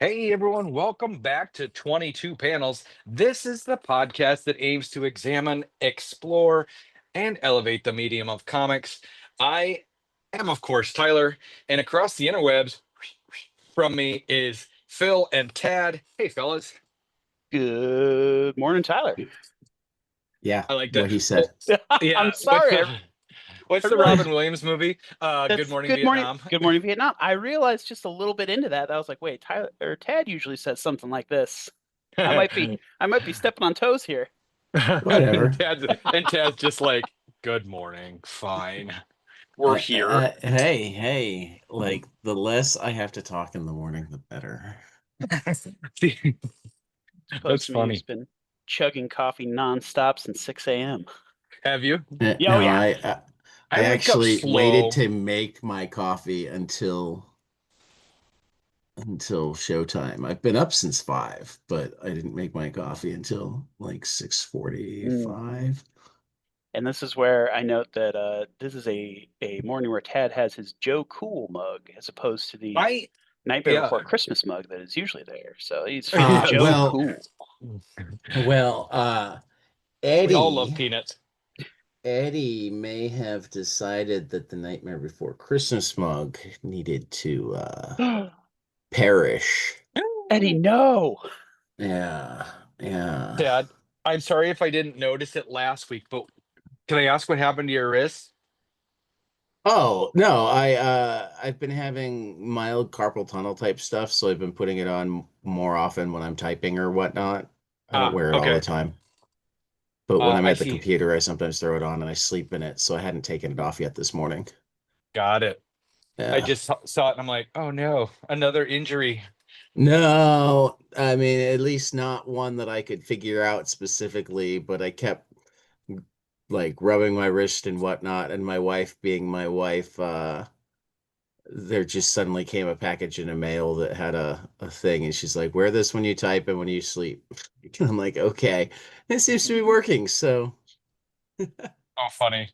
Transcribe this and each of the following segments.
Hey everyone, welcome back to 22 Panels. This is the podcast that aims to examine, explore, and elevate the medium of comics. I am, of course, Tyler, and across the interwebs from me is Phil and Tad. Hey, fellas. Good morning, Tyler. Yeah, I like that. what he Oh, said. I'm yeah. What's sorry. the what's I the realized Robin Williams movie? Good that's Morning Vietnam. Good morning, Vietnam. I realized just a little bit into that. I was like, wait, Tyler or Tad usually says something like this. I might be stepping on toes here. and Whatever. Tad's just like, good morning, fine. We're here. Hey, like the less I have to talk in the morning, the better. That's Supposed to me who's funny. been chugging coffee nonstop since 6 a.m. Have you? Yeah, oh No, yeah. I I wake up actually waited slow. to make my coffee until showtime. I've been up since 5, but I didn't make my coffee until like Mm. 6:45. And this is where I note that this is a morning where Tad has his Joe Cool mug as opposed to the I Nightmare Yeah. Before Christmas mug that is usually there. So he's feeling Uh, Joe Well, Cool. well, we all love Eddie. peanuts. Eddie may have decided that the Nightmare Before Christmas mug needed to perish. Eddie, no. Yeah, yeah. Dad, I'm sorry if I didn't notice it last week, but can I ask what happened to your wrist? Oh, no, I've been having mild carpal tunnel type stuff, so I've been putting it on more often when I'm typing or whatnot. I don't Ah, wear it all the okay. time. But when I'm I at the see. computer, I sometimes throw it on and I sleep in it, so I hadn't taken it off yet this morning. Got it. I Yeah. just saw it and I'm like, oh no, another injury. No, I mean, at least not one that I could figure out specifically, but I kept like rubbing my wrist and whatnot, and my wife being my wife, there just suddenly came a package in a mail that had a thing, and she's like, wear this when you type and when you sleep. And I'm like, okay, it seems to be working, so Oh, funny.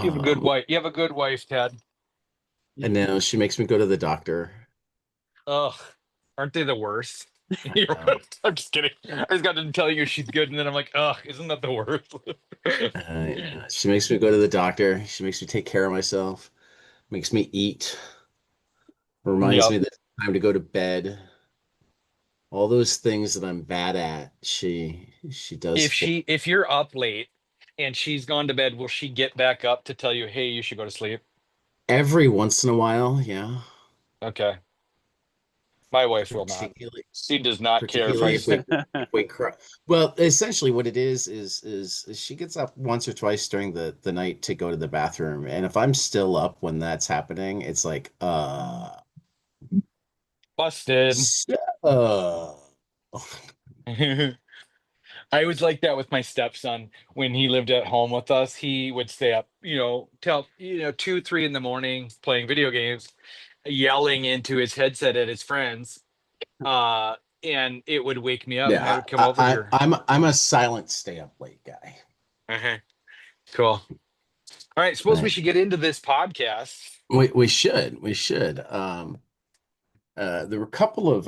You have a good um wife. You have a good wife, Dad. and now she makes me go to the doctor. Ugh, aren't they the worst? I know. I'm just kidding. I just got to tell you she's good, and then I'm like, ugh, isn't that the worst? She makes me go to the doctor. She makes me take care of myself, makes me eat, reminds me Yep. that it's time to go to bed. All those things that I'm bad at, she does for If you're up late and she's gone to bed, will she get back up to tell you, hey, you should go to sleep? every once in a while, yeah. Okay. My wife will not. Particularly She does not care if particularly I if stay. we cry. Well, essentially what it is she gets up once or twice during the night to go to the bathroom. And if I'm still up when that's happening, it's like Busted. so, uh I was like that with my stepson when he lived at home with us. He would stay up, till 2, 3 in the morning playing video games, yelling into his headset at his friends. Uh, and it would wake me up, and I yeah, would come over here. I'm a silent stay up late guy. Uh-huh. Cool. All right, suppose we Right. should get into this podcast. We should. There were a couple of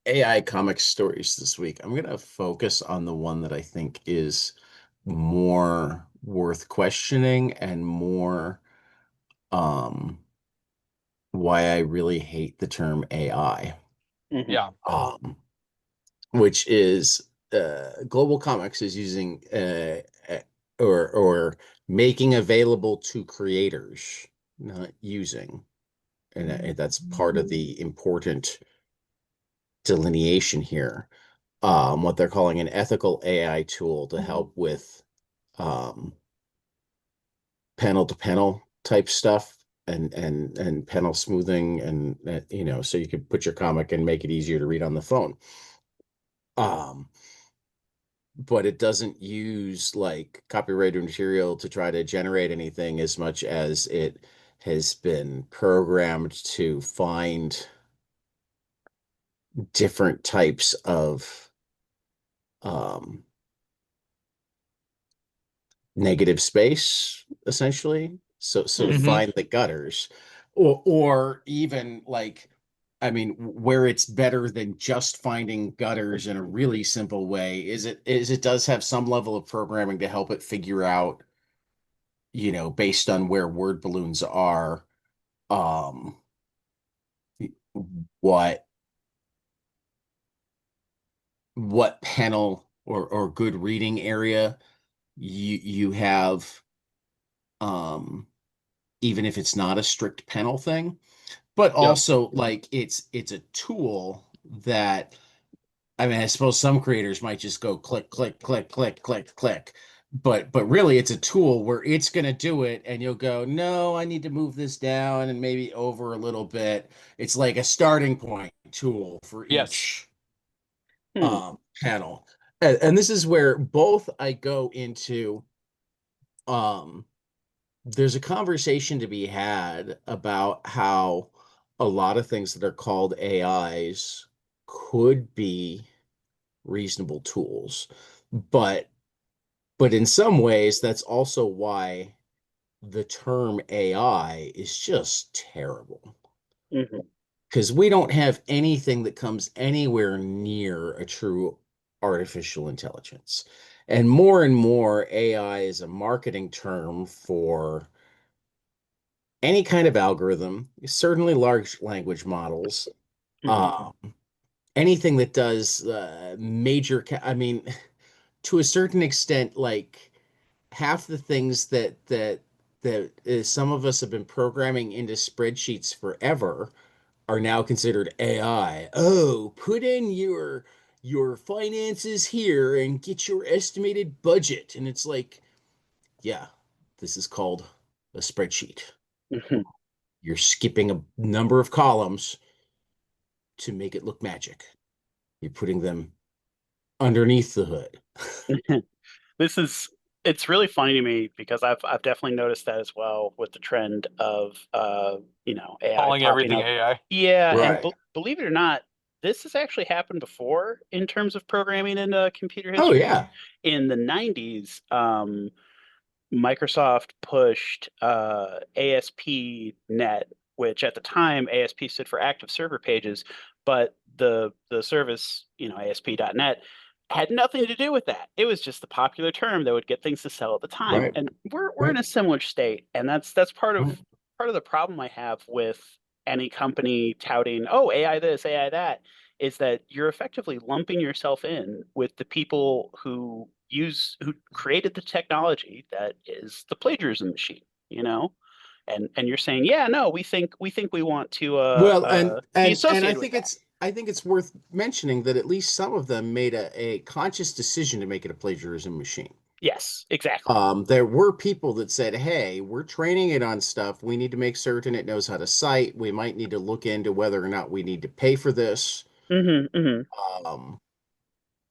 AI comic stories this week. I'm gonna focus on the one that I think is more worth questioning and more um why I really hate the term AI. Mhm. Yeah. Um, which is Global Comics is using or making available to creators, not using. And that's part of the important delineation here. What they're calling an ethical AI tool to help with um, panel to panel type stuff and panel smoothing and so you could put your comic and make it easier to read on the phone. Um, but it doesn't use like copyrighted material to try to generate anything as much as it has been programmed to find different types of um, negative space, essentially. So to Hmm. find the gutters, or even like, I mean, where it's better than just finding gutters in a really simple way is it does have some level of programming to help it figure out, based on where word balloons are, um, what panel or good reading area you have, um, even if it's not a strict panel thing. But Yep. also, like, it's a tool that, I mean, I suppose some creators might just go click, click, click, click, click, click. But really it's a tool where it's gonna do it and you'll go, no, I need to move this down and maybe over a little bit. It's like a starting point tool for Yes. each Hmm. panel. And this is where both I go into, um there's a conversation to be had about how a lot of things that are called AIs could be reasonable tools. But in some ways, that's also why the term AI is just terrible. Hmm. Because we don't have anything that comes anywhere near a true artificial intelligence. And more, AI is a marketing term for any kind of algorithm, certainly large language models, Hmm. um, anything that does I mean, to a certain extent, like half the things that some of us have been programming into spreadsheets forever are now considered AI. Oh, put in your finances here and get your estimated budget. And it's like, yeah, this is called a spreadsheet. Hmm. You're skipping a number of columns to make it look magic. You're putting them underneath the hood. This is it's really funny to me because I've definitely noticed that as well with the trend of AI Calling popping everything up. AI. Yeah, and Right. believe it or not, this has actually happened before in terms of programming in computer Oh history. yeah. In the 90s, Microsoft pushed ASP.NET, which at the time ASP stood for Active Server Pages, but the service, ASP.NET had nothing to do with that. It was just the popular term that would get things to sell at the time. Right. And we're in Right. a similar state, and that's Right. part of the problem I have with any company touting, oh, AI this, AI that, is that you're effectively lumping yourself in with the people who created the technology that is the plagiarism machine, you know? And you're saying, yeah, no, we think we want to Well, and be I associated with think that. it's worth mentioning that at least some of them made a conscious decision to make it a plagiarism machine. Yes, exactly. There were people that said, "Hey, we're training it on stuff. We need to make certain it knows how to cite. We might need to look into whether or not we need to pay for this, Hmm. Hmm. um,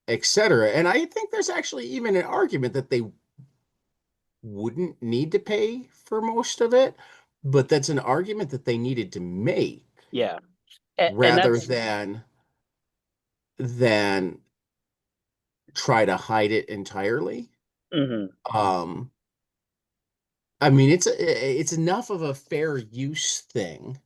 etc." And I think there's actually even an argument that they wouldn't need to pay for most of it, but that's an argument that they needed to make Yeah. And rather that's than try to hide it entirely. hmm Um, I mean, it's enough of a fair use thing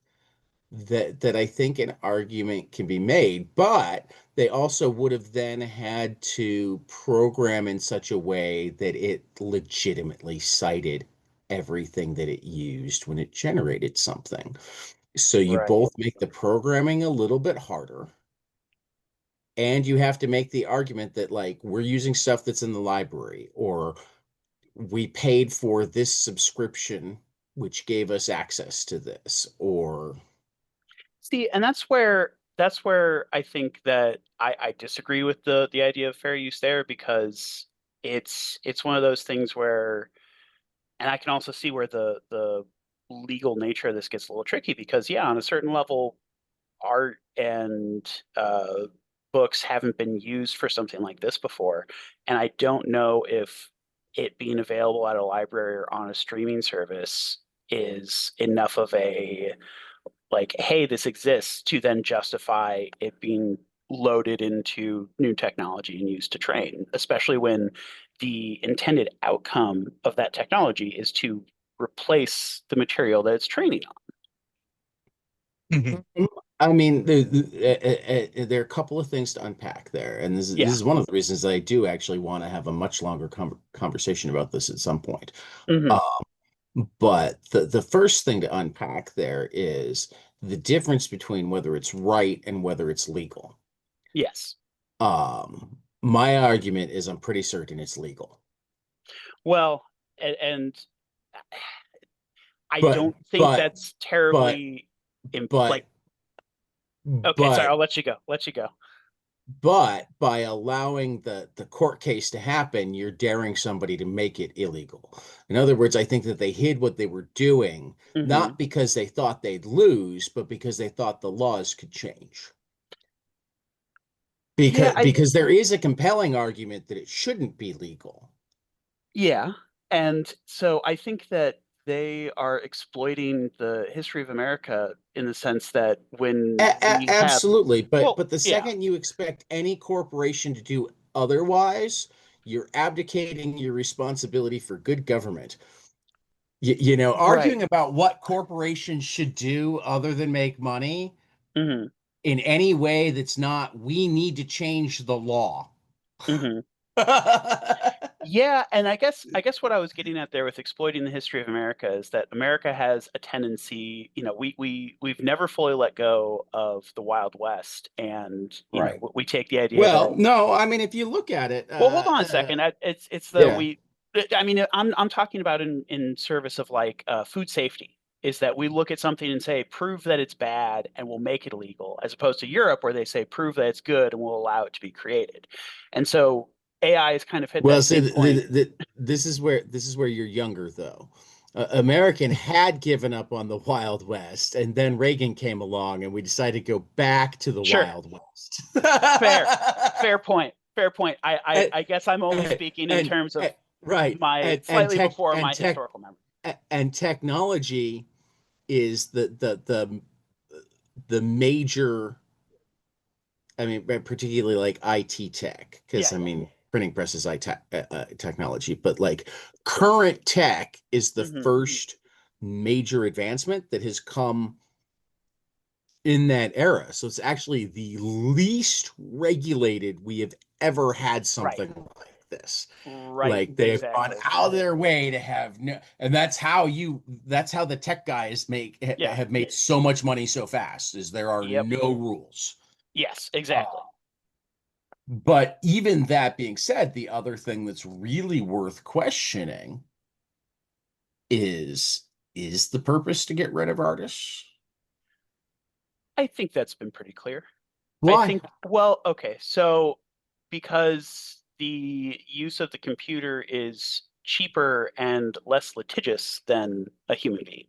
that I think an argument can be made, but they also would have then had to program in such a way that it legitimately cited everything that it used when it generated something. So you right. both make the programming a little bit harder, and you have to make the argument that, like, we're using stuff that's in the library, or we paid for this subscription, which gave us access to this, or See, and that's where I think that I disagree with the idea of fair use there because it's one of those things where, and I can also see where the legal nature of this gets a little tricky because yeah, on a certain level, art and books haven't been used for something like this before, and I don't know if it being available at a library or on a streaming service is enough of a like, hey, this exists to then justify it being loaded into new technology and used to train, especially when the intended outcome of that technology is to replace the material that it's training on. Mhm. I mean, there are a couple of things to unpack there, and this Yeah. is one of the reasons that I do actually want to have a much longer conversation about this at some point. Hmm. Uh, but the first thing to unpack there is the difference between whether it's right and whether it's legal. Yes. My argument is I'm pretty certain it's legal, Well, and I but don't think but that's but terribly like, but okay, sorry, but I'll let you go. Let you go. But by allowing the court case to happen, you're daring somebody to make it illegal. In other words, I think that they hid what they were doing, Hmm. not because they thought they'd lose, but because they thought the laws could change. Yeah, Because there is a compelling argument that it shouldn't be legal. yeah. And so I think that they are exploiting the history of America in the sense that when we have, Absolutely, well, but the yeah, second you expect any corporation to do otherwise, you're abdicating your responsibility for good government. right. Arguing about what corporations should do other than make money Hmm. in any way that's not, we need to change the law. Hmm. Yeah, and I guess what I was getting at there with exploiting the history of America is that America has a tendency, we've never fully let go of the Wild West, and Right. we take the idea Well, that, no, I mean, if you look at it, well, hold on a second. It's the yeah. we. I mean, I'm talking about in service of like food safety. Is that we look at something and say, prove that it's bad, and we'll make it illegal, as opposed to Europe, where they say, prove that it's good, and we'll allow it to be created. And so AI has kind of hit Well, that see, same point. this is where you're younger, though. American had given up on the Wild West, and then Reagan came along, and we decided to go back to the Sure, Wild West. fair, fair point, fair point. I I, and, I guess I'm only and, speaking in and, terms of right, my and slightly before my tech historical memory. and technology is the major, I mean, but particularly like IT tech, because Yeah, I yeah. mean, printing press is technology, but like current tech is the Hmm. first major advancement that has come in that era. So it's actually the least regulated we have ever had Right, something like this. right, Like they have gone exactly. out of their way to have no, and that's how the tech guys Yeah. have made so much money so fast, is there are Yep. no rules. Yes, Uh, exactly. but even that being said, the other thing that's really worth questioning is is the purpose to get rid of artists? I think that's been pretty clear. I Why? think, well, okay, so because the use of the computer is cheaper and less litigious than a human being.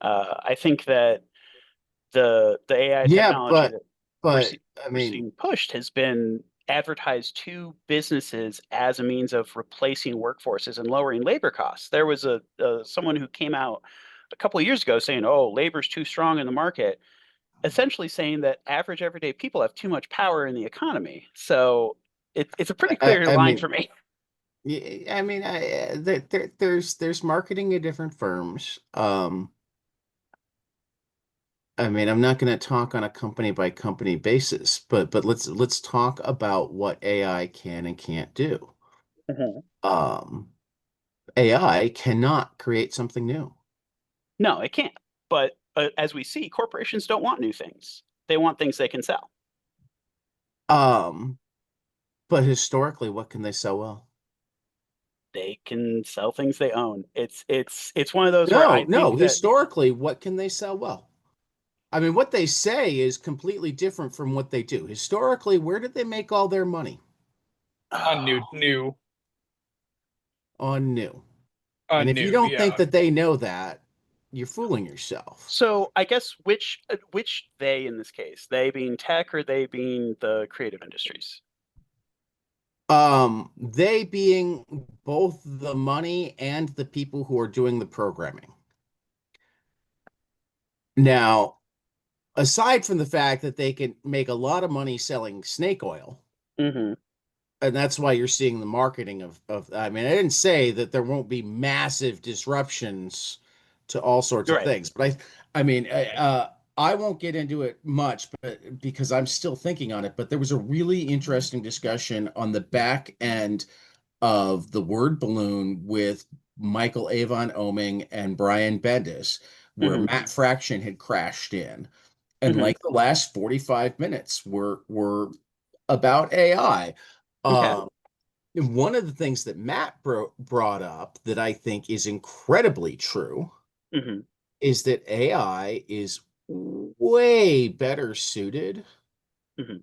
I think that the AI Yeah, technology that but I we're mean, seeing pushed has been advertised to businesses as a means of replacing workforces and lowering labor costs. There was someone who came out a couple of years ago saying, "Oh, labor's too strong in the market," essentially saying that average everyday people have too much power in the economy. So it's a pretty clear I line mean, for me. I mean, there's marketing at different firms. I mean, I'm not going to talk on a company by company basis, but let's talk about what AI can and can't do. Mhm. AI cannot create something new. No, it can't. But as we see, corporations don't want new things. They want things they can sell. Um, but historically, what can they sell well? They can sell things they own. It's one of those where I No, no, think that, historically, what can they sell well? I mean, what they say is completely different from what they do. Historically, where did they make all their money? On oh, new, On new. And on if you new, don't think yeah. that they know that, you're fooling yourself. so I guess which they in this case, they being tech or they being the creative industries? They being both the money and the people who are doing the programming. Now, aside from the fact that they can make a lot of money selling snake oil, Hmm. and that's why you're seeing the marketing of I mean, I didn't say that there won't be massive disruptions to all sorts of Right. things, but I mean, I won't get into it much, but because I'm still thinking on it, but there was a really interesting discussion on the back end of the word balloon with Michael Avon Oming and Brian Bendis, where Hmm. Matt Fraction had crashed in. And Hmm. like the last 45 minutes were about AI. Okay. And one of the things that Matt brought up that I think is incredibly true Hmm. is that AI is way better suited Hmm.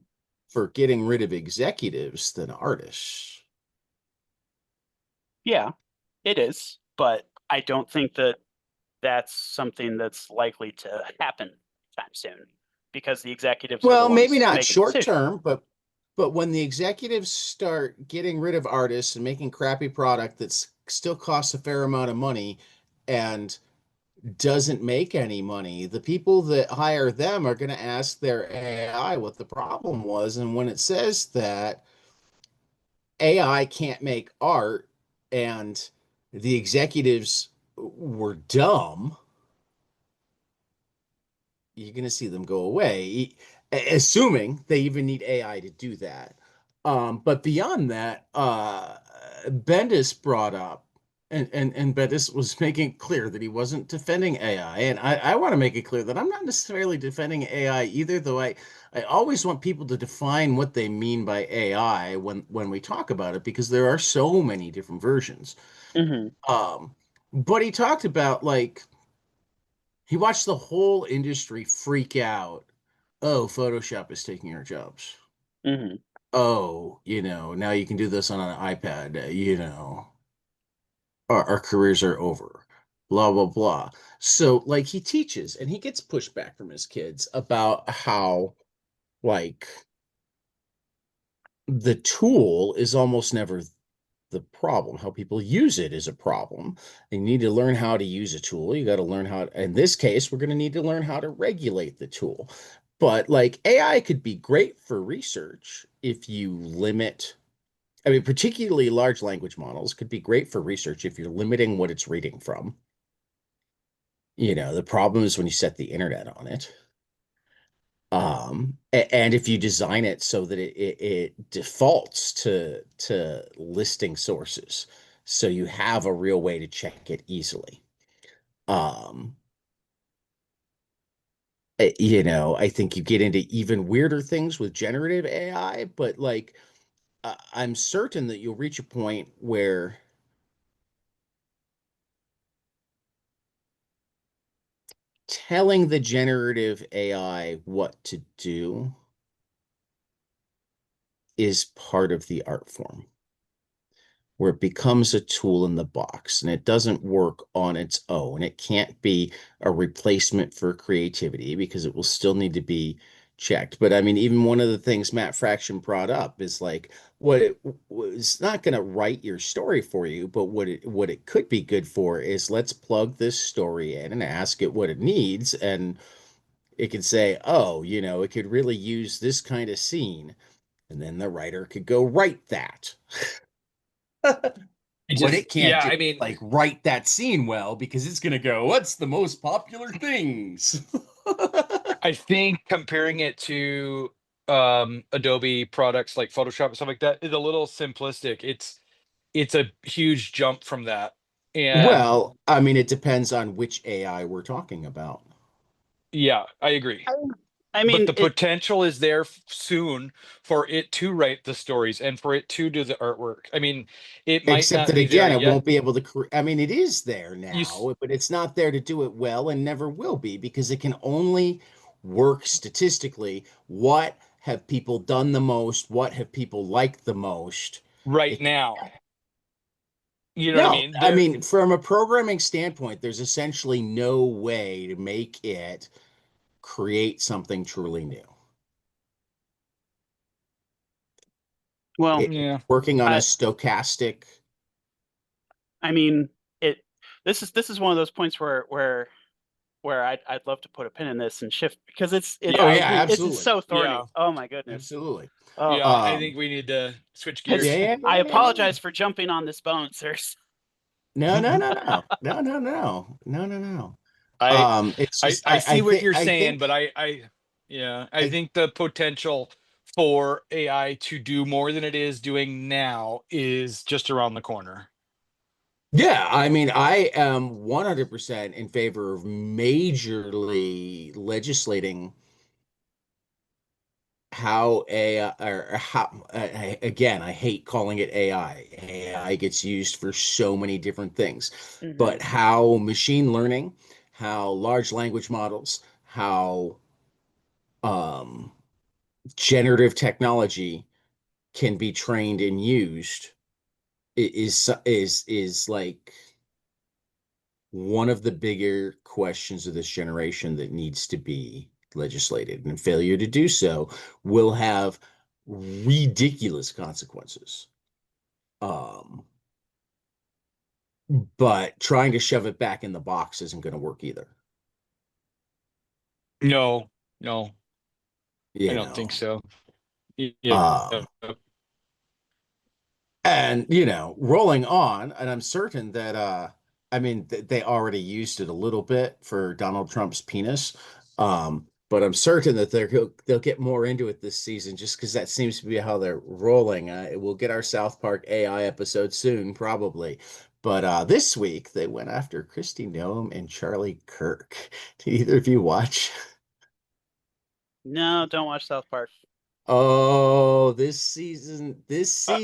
for getting rid of executives than artists. Yeah, it is, but I don't think that that's something that's likely to happen anytime soon because the executives are the Well, maybe ones not making the short decision. term, but when the executives start getting rid of artists and making crappy product that still costs a fair amount of money and doesn't make any money, the people that hire them are going to ask their AI what the problem was. And when it says that AI can't make art and the executives were dumb, you're going to see them go away, assuming they even need AI to do that. But beyond that, Bendis brought up, and Bendis was making it clear that he wasn't defending AI. And I want to make it clear that I'm not necessarily defending AI either, though I always want people to define what they mean by AI when we talk about it, because there are so many different versions. Hmm. Um, but he talked about like he watched the whole industry freak out. Oh, Photoshop is taking our jobs. Hmm. Oh, now you can do this on an iPad, our careers are over. Blah, blah, blah. So, like, he teaches and he gets pushback from his kids about how, like, the tool is almost never the problem. How people use it is a problem. You need to learn how to use a tool. You got to learn how, in this case, we're going to need to learn how to regulate the tool. But like AI could be great for research if you limit, I mean, particularly large language models could be great for research if you're limiting what it's reading from. The problem is when you set the internet on it. And if you design it so that it defaults to listing sources, so you have a real way to check it easily. Um, I think you get into even weirder things with generative AI, but like I'm certain that you'll reach a point where telling the generative AI what to do is part of the art form, where it becomes a tool in the box and it doesn't work on its own. It can't be a replacement for creativity because it will still need to be checked. But I mean, even one of the things Matt Fraction brought up is like what it was not going to write your story for you, but what it could be good for is let's plug this story in and ask it what it needs, and it could say, oh, it could really use this kind of scene, and then the writer could go write that. But it can't Yeah, just I mean, like write that scene well because it's gonna go, what's the most popular things? I think comparing it to Adobe products like Photoshop and stuff like that is a little simplistic. It's a huge jump from that. And Well, I mean, it depends on which AI we're talking about. yeah, I agree. I, I But mean, the potential is there soon for it to write the stories and for it to do the artwork. I mean, it might Except not that be there again, it yet. won't be able to I mean, it is there You s- now, but it's not there to do it well and never will be because it can only work statistically. What have people done the most? What have people liked the most? right It now, you know what I No, mean? I There, mean, from a programming standpoint, there's essentially no way to make it create something truly new. well, It's yeah. working on a I stochastic. I mean, it this is one of those points where I'd love to put a pin in this and shift because Oh Yeah, yeah, it's absolutely, so yeah, thorny. Oh my goodness. absolutely. Oh, yeah. I think Um, we need to switch yeah, gears. it's yeah, I yeah, yeah, yeah. apologize for jumping on this bone, sirs. No, no, no, no, no, no, no, no, no, no. I It's I just I see what you're I saying, think but yeah, I I think the potential for AI to do more than it is doing now is just around the corner. yeah, I mean, I am 100% in favor of majorly legislating how AI, or how, again, I hate calling it AI. AI gets used for so many different things, Hmm. but how machine learning, how large language models, how um, generative technology can be trained and used is like one of the bigger questions of this generation that needs to be legislated, and failure to do so will have ridiculous consequences. Um, but trying to shove it back in the box isn't going to work either. No, no, I You don't think know, so. Yeah. um, And, rolling on, and I'm certain that I mean they already used it a little bit for Donald Trump's penis. But I'm certain that they'll get more into it this season just because that seems to be how they're rolling. We'll get our South Park AI episode soon, probably. But this week they went after Christy Nome and Charlie Kirk. Did either of you watch? No, don't watch South Park. Oh, this season. Yep.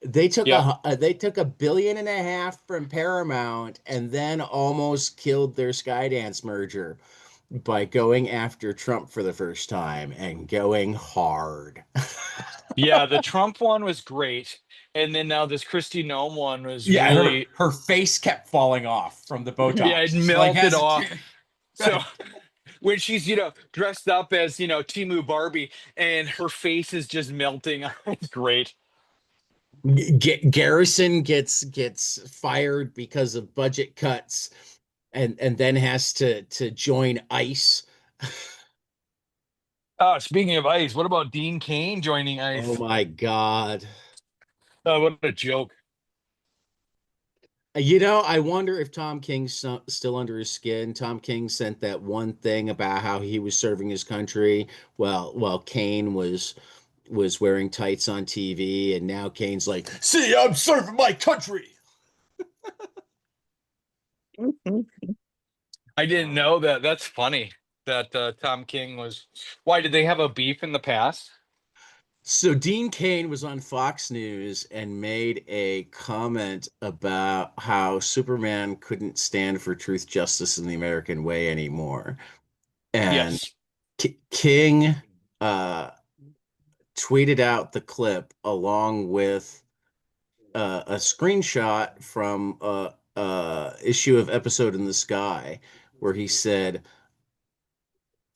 They took $1.5 billion from Paramount and then almost killed their Skydance merger by going after Trump for the first time and going hard. Yeah, the Trump one was great, and then now this Christy Nome one was Yeah, her really, her face kept falling off from the yeah, it Botox. She like melted has a off. So when she's, dressed up as, Timu Barbie and her face is just melting, it's great. Garrison gets fired because of budget cuts and then has to join ICE. Speaking of ICE, what about Dean Cain joining Oh ICE? my God. What a joke. I wonder if Tom King's still under his skin. Tom King sent that one thing about how he was serving his country while Kane was wearing tights on TV, and now Kane's like, "See, I'm serving my country." I didn't know that. That's funny that Tom King was. Why did they have a beef in the past? So Dean Cain was on Fox News and made a comment about how Superman couldn't stand for truth, justice, and the American way anymore. And Yes. King uh, tweeted out the clip along with a screenshot from a issue of Episode in the Sky where he said,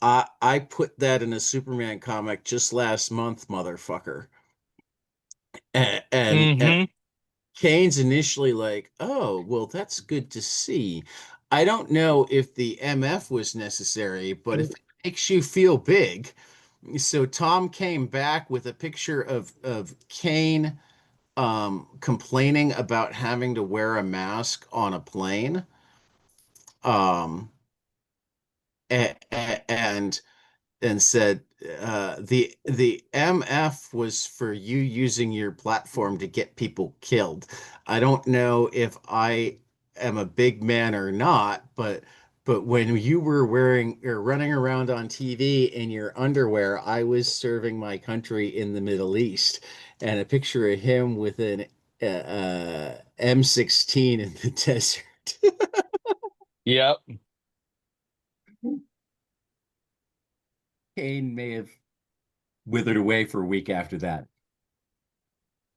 I put that in a Superman comic just last month, motherfucker." And Mm-hmm. Kane's initially like, "Oh, well, that's good to see. I don't know if the MF was necessary, but if it makes you feel big." So Tom came back with a picture of Kane complaining about having to wear a mask on a plane. Um, and said the MF was for you using your platform to get people killed. I don't know if I am a big man or not, but when you were wearing or running around on TV in your underwear, I was serving my country in the Middle East, and a picture of him with an M16 in the desert. Yep. Kane may have withered away for a week after that.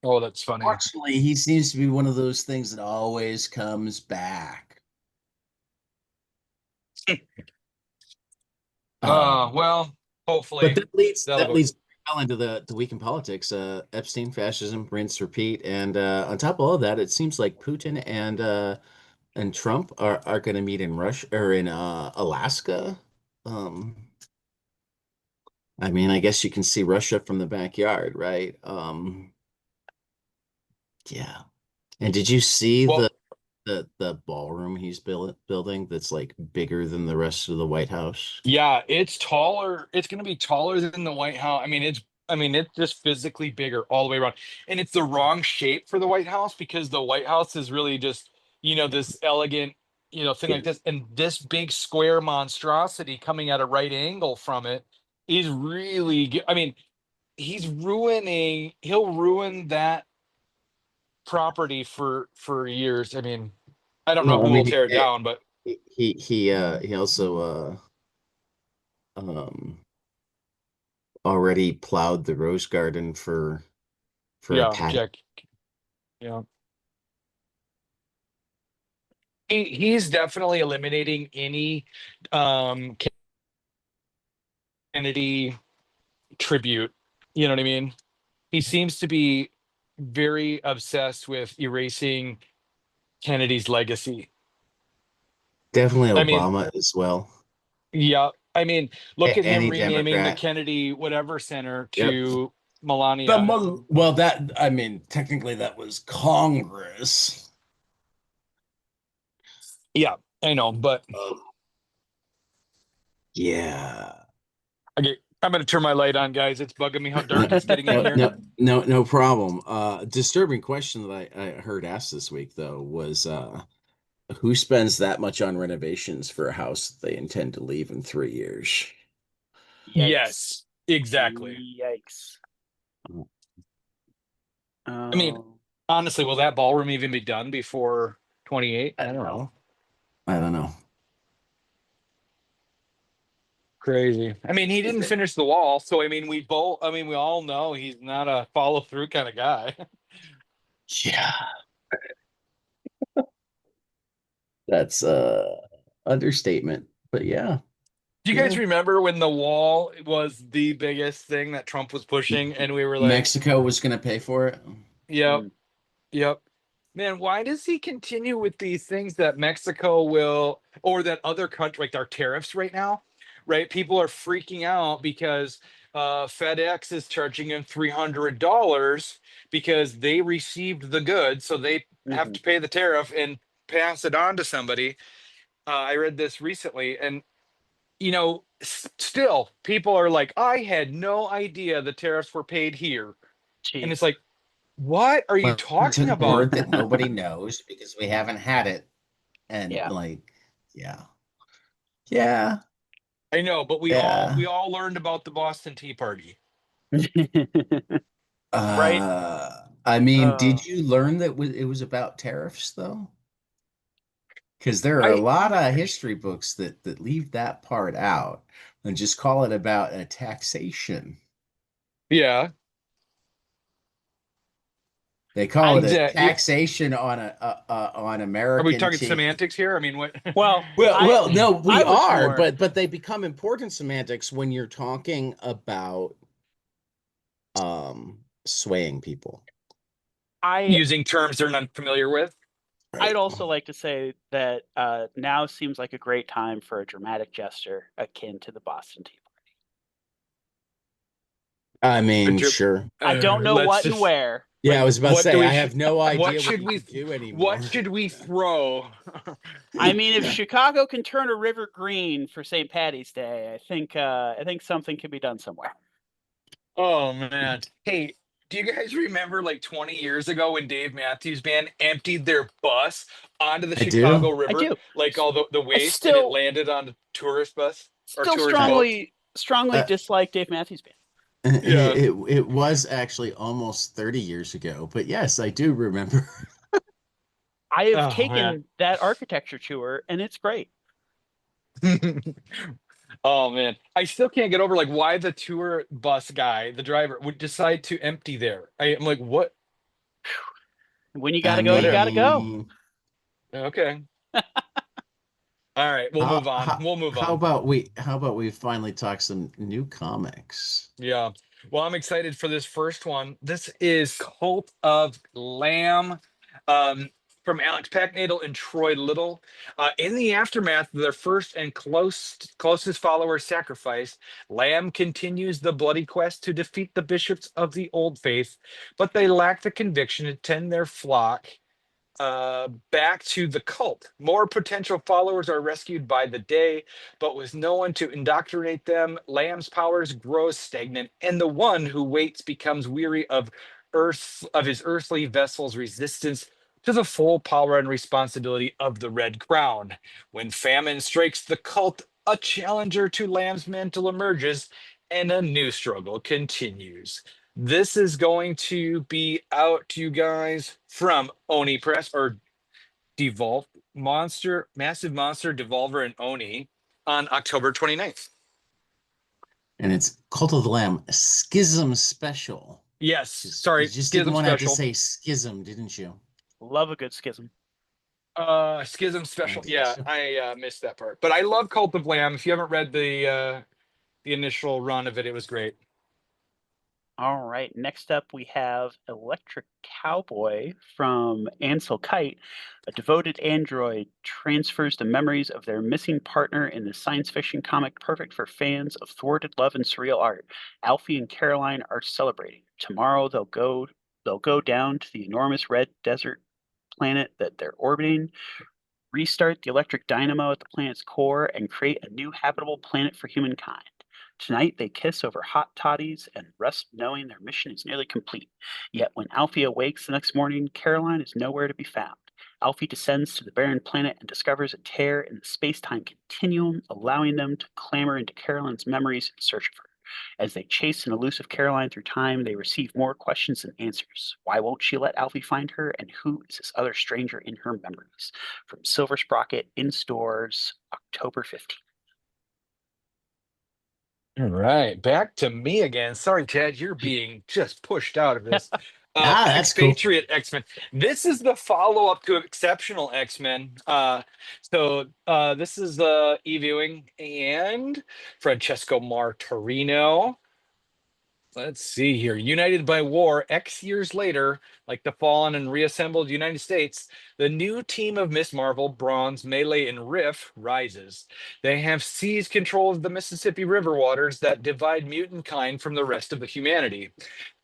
Oh, that's funny. Fortunately, he seems to be one of those things that always comes back. Um, Well, but hopefully that'll that go. leads well into the week in politics. Epstein, fascism, rinse, repeat, and on top of all of that, it seems like Putin and Trump are going to meet in Russia or in Alaska. Um, I mean, I guess you can see Russia from the backyard, right? Yeah. And did you see Well, the ballroom he's building that's like bigger than the rest of the White House? Yeah, it's taller. It's going to be taller than the White House. I mean, it's just physically bigger all the way around. And it's the wrong shape for the White House because the White House is really just, this elegant, thing Yeah. like this. And this big square monstrosity coming at a right angle from it is really I mean, he'll ruin that property for years. I mean, I don't know Well, I who will mean, tear it down, but he also um already plowed the rose garden for a yeah, patio. Jack, yeah. He's definitely eliminating any um Kennedy tribute. You know what I mean? He seems to be very obsessed with erasing Kennedy's legacy. Definitely I mean, Obama as well. yeah, I mean, look at him Any renaming the Democrat. Kennedy whatever center Yep. to Melania. Well, that I mean, technically that was Congress. Yeah, I know, but Um, yeah. okay, I'm gonna turn my light on, guys. It's bugging me how No, dark it's getting in here. no problem. Disturbing question that I heard asked this week though was who spends that much on renovations for a house that they intend to leave in 3 years? Yikes. Yes, exactly. Yikes. I mean, Oh, honestly, will that ballroom even be done before 28? I I don't don't know. know. I don't know. Crazy. I mean, he didn't finish the wall, so we all know he's not a follow through kind of guy. Yeah, that's understatement. But yeah, Do you guys yeah. remember when the wall was the biggest thing that Trump was pushing and we were like, Mexico was going to pay for it. yep, Mm, yep. Man, why does he continue with these things that Mexico will, or that other country, like our tariffs right now, right? People are freaking out because FedEx is charging him $300 because they received the goods, so they have mhm. to pay the tariff and pass it on to somebody. I read this recently, and still people are like, I had no idea the tariffs were paid here, and it's Jeez. like, what are you Well, it's talking a about? word that nobody knows because we haven't had it. And Yeah. like, yeah, yeah, I know, but we all yeah. we all learned about the Boston Tea Party. Right? I mean, Uh, did you learn that it was about tariffs though? Because there are a I lot of history books that leave that part out and just call it about a taxation. Yeah, They call it a exactly. taxation on on Are we American talking tea. semantics here? I mean, what? well, Well, no, we I was are, more but they become important semantics when you're talking about swaying people, I Using terms they're not familiar with. I'd right? also like to say that now seems like a great time for a dramatic gesture akin to the Boston Tea Party. I A mean, dr- sure. I don't know Let's what and just. where, Yeah, but I was about to What do say, we? I have no What idea what should you we? could do What anymore. should we throw? I mean, if Chicago can turn a river green for St. Patty's Day, I think something can be done somewhere. Oh man. Hey, do you guys remember like 20 years ago when Dave Matthews Band emptied their bus onto the I do. Chicago I River, do. like all the I waste, and it still landed on a tourist bus or still tourist boat? strongly Uh, dislike Dave Matthews Band. Yeah. it was actually almost 30 years ago, but yes, I do remember. I have Oh man. taken that architecture tour and it's great. Oh man. I still can't get over like why the tour bus guy, the driver, would decide to empty there. I'm like, what? When you I gotta go, you Whatever. gotta go. mean, Okay. All right, we'll move on. We'll move on. how about we finally talk some new comics? Yeah. Well, I'm excited for this first one. This is Cult of Lamb, um, from Alex Packnadel and Troy Little. In the aftermath of their first and closest follower's sacrifice, Lamb continues the bloody quest to defeat the bishops of the Old Faith, but they lack the conviction to tend their flock back to the cult. More potential followers are rescued by the day, but with no one to indoctrinate them, Lamb's powers grow stagnant, and the one who waits becomes weary of his earthly vessel's resistance to the full power and responsibility of the Red Crown. When famine strikes the cult, a challenger to Lamb's mantle emerges, and a new struggle continues. This is going to be out to you guys from Oni Press or Devolve Monster, Massive Monster Devolver and Oni on October 29th. And it's Cult of the Lamb Schism Special. Yes, sorry, You just Schism didn't want to have to Special. say schism, didn't you? Love a good schism. Schism Special. did Yeah, too. I missed that part. But I love Cult of Lamb. If you haven't read the initial run of it, it was great. All right, next up we have Electric Cowboy from Ansel Kite. A devoted android transfers the memories of their missing partner in the science fiction comic perfect for fans of thwarted love and surreal art. Alfie and Caroline are celebrating. Tomorrow they'll go down to the enormous red desert planet that they're orbiting, restart the electric dynamo at the planet's core, and create a new habitable planet for humankind. Tonight, they kiss over hot toddies and rest knowing their mission is nearly complete. Yet, when Alfie awakes the next morning, Caroline is nowhere to be found. Alfie descends to the barren planet and discovers a tear in the space time continuum, allowing them to clamber into Caroline's memories in search of her. As they chase an elusive Caroline through time, they receive more questions than answers. Why won't she let Alfie find her? And who is this other stranger in her memories? From Silver Sprocket in stores October 15th. All right, back to me again. Sorry, Ted, you're being just pushed out of this. That's cool. Expatriate X-Men. This is the follow-up to Exceptional X-Men. This is the e-viewing and Francesco Martorino. Let's see here. United by war, X years later, like the fallen and reassembled United States, the new team of Miss Marvel, Bronze, Melee, and Riff rises. They have seized control of the Mississippi River waters that divide mutant kind from the rest of the humanity.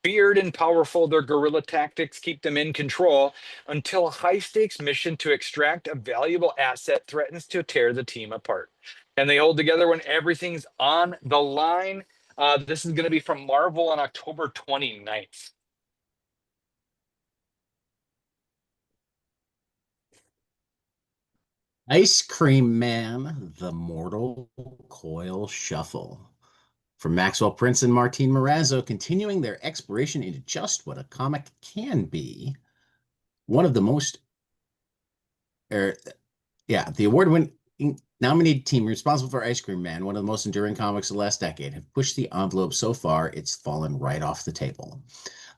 Feared and powerful, their guerrilla tactics keep them in control until a high-stakes mission to extract a valuable asset threatens to tear the team apart. And they hold together when everything's on the line. This is going to be from Marvel on October 29th. Ice Cream Man, The Mortal Coil Shuffle. From Maxwell Prince and Martin Morazzo, continuing their exploration into just what a comic can be. One of the most, the award-winning nominated team responsible for Ice Cream Man, one of the most enduring comics of the last decade, have pushed the envelope so far it's fallen right off the table.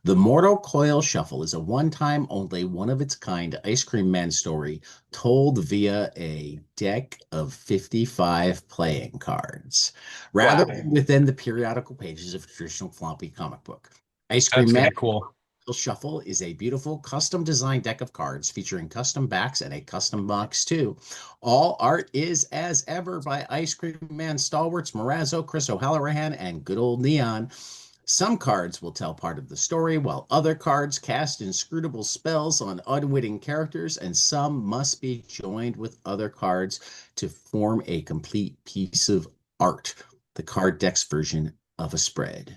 The Mortal Coil Shuffle is a one-time only, one-of-its-kind Ice Cream Man story told via a deck of 55 playing cards, rather than within the periodical pages of a traditional floppy comic book. Ice Cream Man Cool. Shuffle is a beautiful custom-designed deck of cards featuring custom backs and a custom box too. All art is, as ever, by Ice Cream Man stalwarts Morazzo, Chris O'Halloran, and good old Neon. Some cards will tell part of the story, while other cards cast inscrutable spells on unwitting characters, and some must be joined with other cards to form a complete piece of art, the card deck's version of a spread.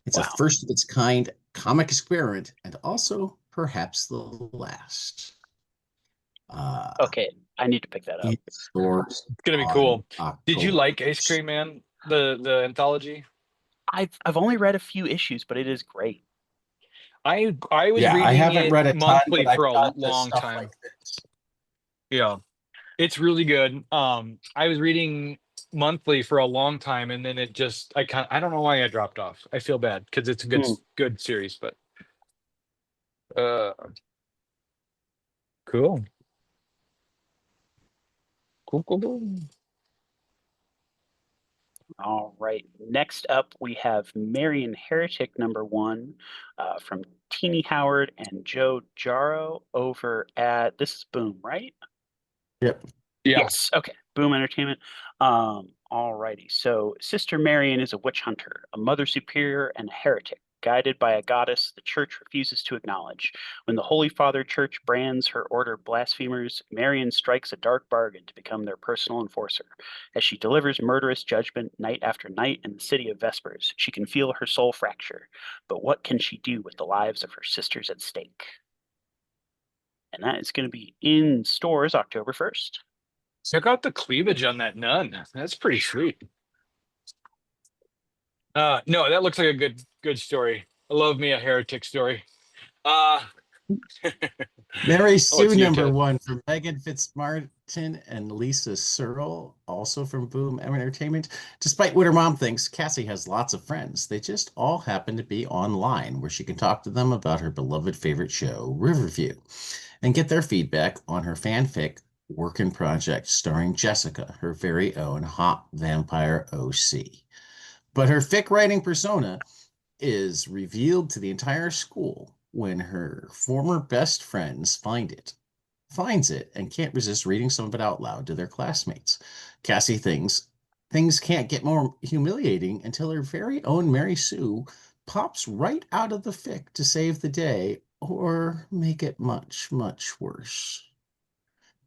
It's a first of its kind comic experiment, and also perhaps the last. Okay, I need to pick that up. It's gonna be cool. Did you like Ice Cream Man, the anthology? I've only read a few issues, but it is great. I was reading I haven't read a monthly ton, for a long time. like this. Yeah, it's really good. I was reading monthly for a long time, and then it just I don't know why I dropped off. I feel bad because it's a good series, but cool. Cool. All right. Next up, we have Marion Heretic #1 from Teeny Howard and Joe Jaro over at, this is Boom, right? Yep. Yeah. Yes. Okay. Boom Entertainment. All righty. So Sister Marion is a witch hunter, a mother superior, and a heretic. guided by a goddess the church refuses to acknowledge. When the Holy Father Church brands her order blasphemers, Marion strikes a dark bargain to become their personal enforcer. As she delivers murderous judgment night after night in the city of Vespers, she can feel her soul fracture. But what can she do with the lives of her sisters at stake? And that is going to be in stores October 1st. Check out the cleavage on that nun. That's pretty sweet. No, that looks like a good story. I love me a heretic story. Uh Mary oh, it's Sue you, number Ted. one from Megan Fitzmartin and Lisa Searle, also from Boom Entertainment. Despite what her mom thinks, Cassie has lots of friends. They just all happen to be online where she can talk to them about her beloved favorite show, Riverview, and get their feedback on her fanfic work in project starring Jessica, her very own hot vampire OC. But her fic writing persona is revealed to the entire school when her former best friends finds it and can't resist reading some of it out loud to their classmates. Cassie thinks things can't get more humiliating until her very own Mary Sue pops right out of the fic to save the day or make it much, much worse.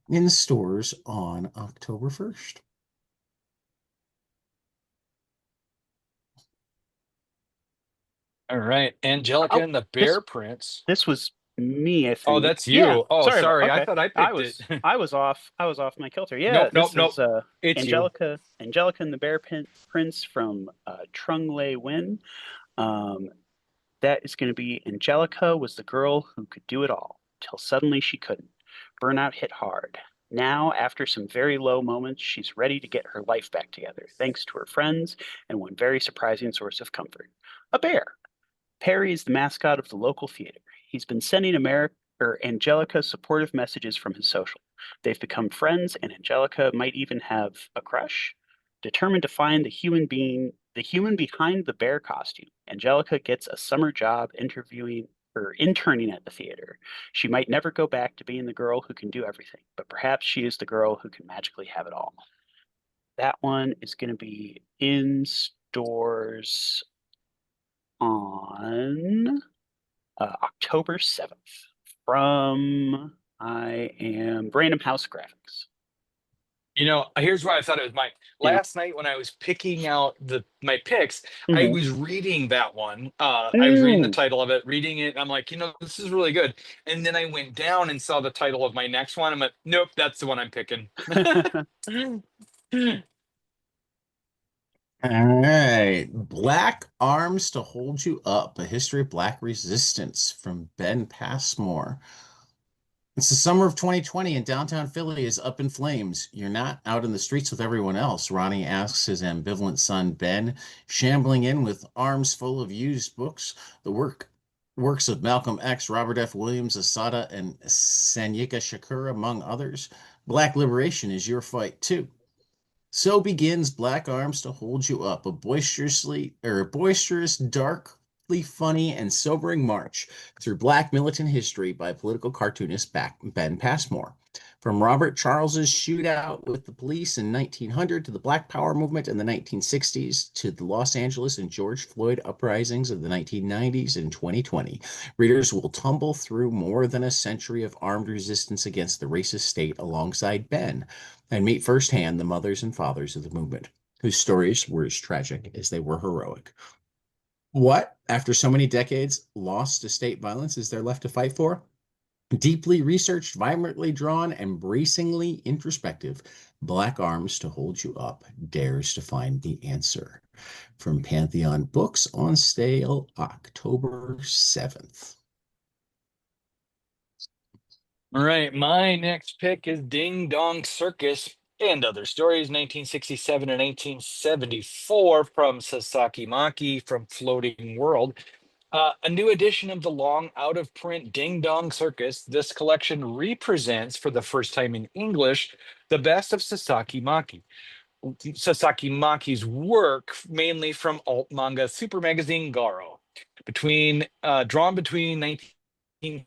In stores on October 1st. All right. Angelica Oh, and the this Bear Prince. this was me, I Oh, think. that's Yeah, you. Oh, sorry about. sorry. I Okay, thought I picked it. I was off. I was off my kilter. Yeah, Nope, nope, this nope. is It's you. Angelica and the Prince from Trung Le Win. Um, that is going to be Angelica was the girl who could do it all till suddenly she couldn't. Burnout hit hard. Now, after some very low moments, she's ready to get her life back together, thanks to her friends and one very surprising source of comfort, a bear. Perry is the mascot of the local theater. He's been sending Angelica supportive messages from his social. They've become friends, and Angelica might even have a crush. Determined to find the human behind the bear costume, Angelica gets a summer job interning at the theater. She might never go back to being the girl who can do everything, but perhaps she is the girl who can magically have it all. That one is going to be in stores on October 7th from I am Random House Graphics. Here's why I thought it was mine. Yeah. Last night when I was picking out my picks, I Mm-hmm. was reading that one. I was reading the Mm. title of it, reading it. I'm like, this is really good. And then I went down and saw the title of my next one. I'm like, nope, that's the one I'm picking. All right. Black Arms to Hold You Up, A History of Black Resistance from Ben Passmore. It's the summer of 2020 and downtown Philly is up in flames. You're not out in the streets with everyone else, Ronnie asks his ambivalent son Ben, shambling in with arms full of used books, the works of Malcolm X, Robert F. Williams, Asada, and Sanyika Shakur, among others. Black liberation is your fight, too. So begins Black Arms to Hold You Up, a boisterous, darkly funny, and sobering march through Black militant history by political cartoonist Ben Passmore. From Robert Charles's shootout with the police in 1900 to the Black Power movement in the 1960s to the Los Angeles and George Floyd uprisings of the 1990s and 2020, readers will tumble through more than a century of armed resistance against the racist state alongside Ben and meet firsthand the mothers and fathers of the movement, whose stories were as tragic as they were heroic. What, after so many decades, lost to state violence is there left to fight for? Deeply researched, vibrantly drawn, embracingly introspective, Black Arms to Hold You Up dares to find the answer. From Pantheon Books on sale October 7th. All right, my next pick is Ding Dong Circus and Other Stories, 1967 and 1974 from Sasaki Maki from Floating World. A new edition of the long out-of-print Ding Dong Circus. This collection represents, for the first time in English, the best of Sasaki Maki. Sasaki Maki's work, mainly from alt manga super magazine Garo, drawn between 1907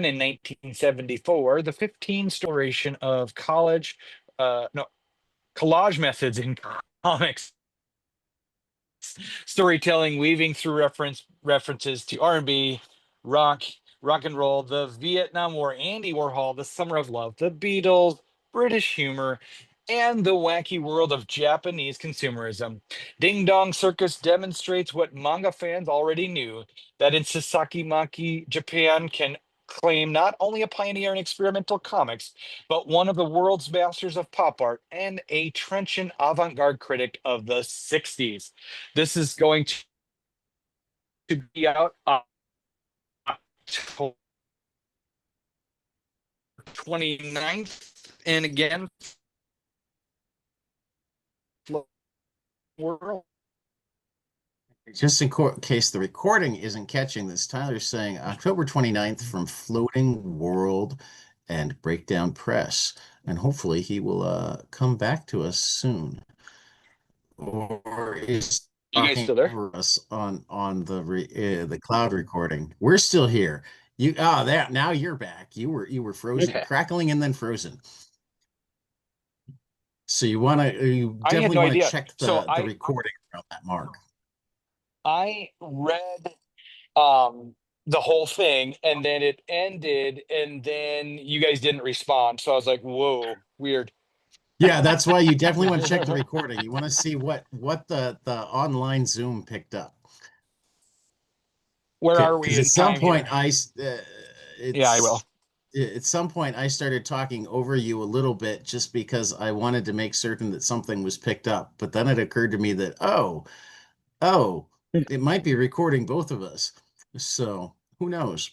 and 1974. The 15 storation of collage methods in comics storytelling weaving through references to R&B, rock, rock and roll, the Vietnam War, Andy Warhol, the Summer of Love, the Beatles, British humor, and the wacky world of Japanese consumerism. Ding Dong Circus demonstrates what manga fans already knew, that in Sasaki Maki, Japan can claim not only a pioneer in experimental comics, but one of the world's masters of pop art and a trenchant avant-garde critic of the 60s. This is going to be out October 29th. And again, world. Just in case the recording isn't catching this, Tyler's saying October 29th from Floating World and Breakdown Press. And hopefully he will come back to us soon. Or is You guys talking still there? over us on the cloud recording. We're still here. There now you're back. You were frozen, Okay. crackling and then frozen. So you I had definitely no want to idea. check So the recording around that mark. I read the whole thing and then it ended and then you guys didn't respond. So I was like, whoa, weird. Yeah, that's why you definitely want to check the recording. You want to see what the online Zoom picked up. Where are we Because at in some time point here? Yeah, I will. it's at some point I started talking over you a little bit just because I wanted to make certain that something was picked up. But then it occurred to me that oh, it might be recording both of us. So who knows?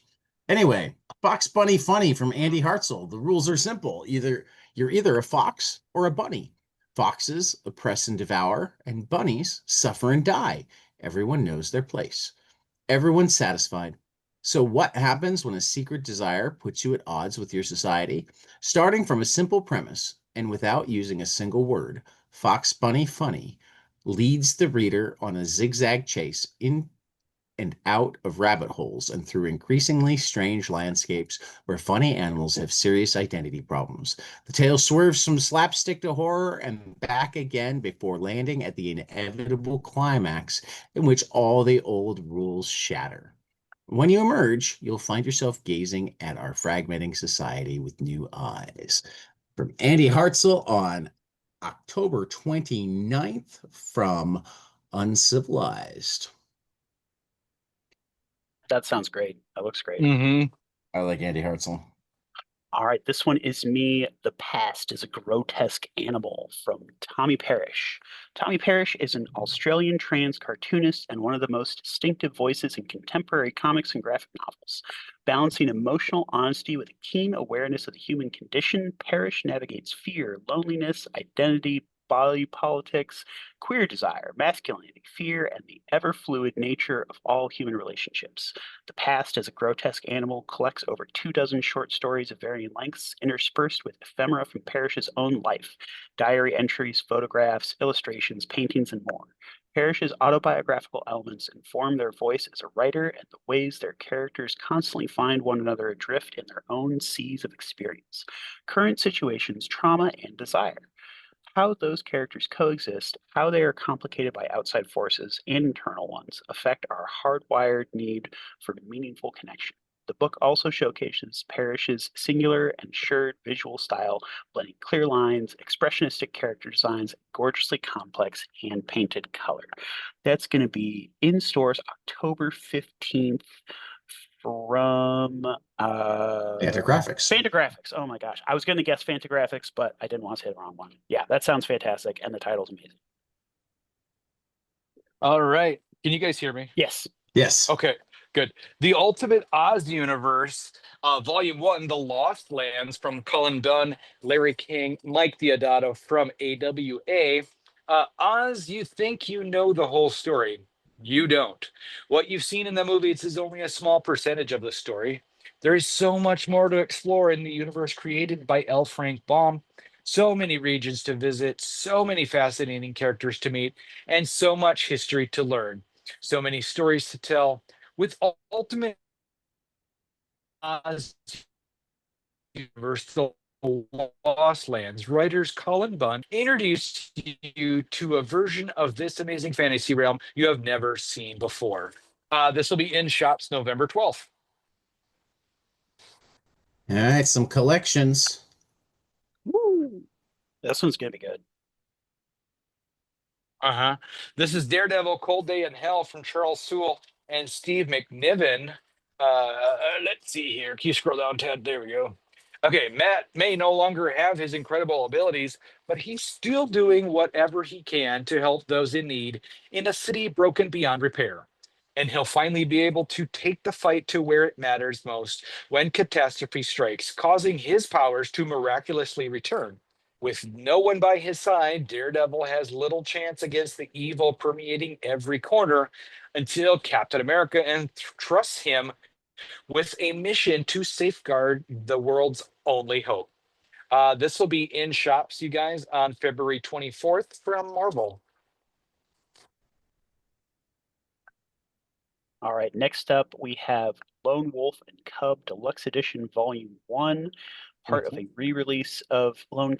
Anyway, Fox Bunny Funny from Andy Hartzell. The rules are simple. You're either a fox or a bunny. Foxes oppress and devour, and bunnies suffer and die. Everyone knows their place. Everyone's satisfied. So what happens when a secret desire puts you at odds with your society? Starting from a simple premise and without using a single word, Fox Bunny Funny leads the reader on a zigzag chase in and out of rabbit holes and through increasingly strange landscapes where funny animals have serious identity problems. The tale swerves from slapstick to horror and back again before landing at the inevitable climax in which all the old rules shatter. When you emerge, you'll find yourself gazing at our fragmenting society with new eyes. From Andy Hartzell on October 29th from Uncivilized. That sounds great. That looks great. Mm-hmm. I like Andy Hartzell. All right, this one is me. The Past is a Grotesque Animal from Tommy Parrish. Tommy Parrish is an Australian trans cartoonist and one of the most distinctive voices in contemporary comics and graphic novels. Balancing emotional honesty with a keen awareness of the human condition, Parrish navigates fear, loneliness, identity, body politics, queer desire, masculinity, fear, and the ever fluid nature of all human relationships. The Past as a Grotesque Animal collects over 24 short stories of varying lengths, interspersed with ephemera from Parrish's own life, diary entries, photographs, illustrations, paintings, and more. Parrish's autobiographical elements inform their voice as a writer and the ways their characters constantly find one another adrift in their own seas of experience, current situations, trauma, and desire. How those characters coexist, how they are complicated by outside forces and internal ones, affect our hardwired need for meaningful connection. The book also showcases Parrish's singular and assured visual style, blending clear lines, expressionistic character designs, and gorgeously complex hand painted color. That's going to be in stores October 15th from Fantagraphics. Fantagraphics. Oh my gosh. I was going to guess Fantagraphics, but I didn't want to say the wrong one. Yeah, that sounds fantastic. And the title's amazing. All right. Can you guys hear me? Yes. Yes. Okay, good. The Ultimate Oz Universe, Volume 1, The Lost Lands from Cullen Dunn, Larry King, Mike Diodato from AWA. Oz, you think you know the whole story. You don't. What you've seen in the movies is only a small percentage of the story. There is so much more to explore in the universe created by L. Frank Baum. So many regions to visit, so many fascinating characters to meet, and so much history to learn. So many stories to tell. With Ultimate Oz Universe, the Lost Lands, writers Colin Bunn introduce you to a version of this amazing fantasy realm you have never seen before. This will be in shops November 12th. All right, some collections. Woo! This one's gonna be good. Uh-huh. This is Daredevil Cold Day in Hell from Charles Sewell and Steve McNiven. Let's see here. Can you scroll down, Ted? There we go. Okay, Matt may no longer have his incredible abilities, but he's still doing whatever he can to help those in need in a city broken beyond repair. And he'll finally be able to take the fight to where it matters most when catastrophe strikes, causing his powers to miraculously return. With no one by his side, Daredevil has little chance against the evil permeating every corner until Captain America entrusts him with a mission to safeguard the world's only hope. This will be in shops, you guys, on February 24th from Marvel. All right, next up we have Lone Wolf and Cub Deluxe Edition Volume 1, part of a re-release of Lone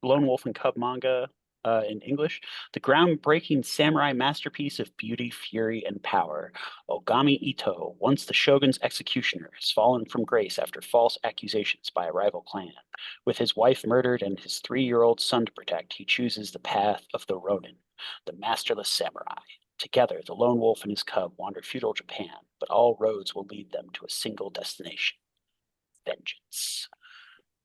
Wolf and Cub manga in English. The groundbreaking samurai masterpiece of beauty, fury, and power. Ogami Ito, once the shogun's executioner, has fallen from grace after false accusations by a rival clan. With his wife murdered and his 3-year-old son to protect, he chooses the path of the Ronin, the masterless samurai. Together, the lone wolf and his cub wander feudal Japan, but all roads will lead them to a single destination: vengeance.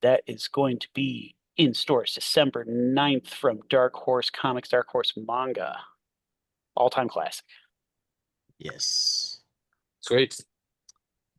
That is going to be in stores December 9th from Dark Horse Comics, Dark Horse Manga. All-time classic. Yes. Sweet.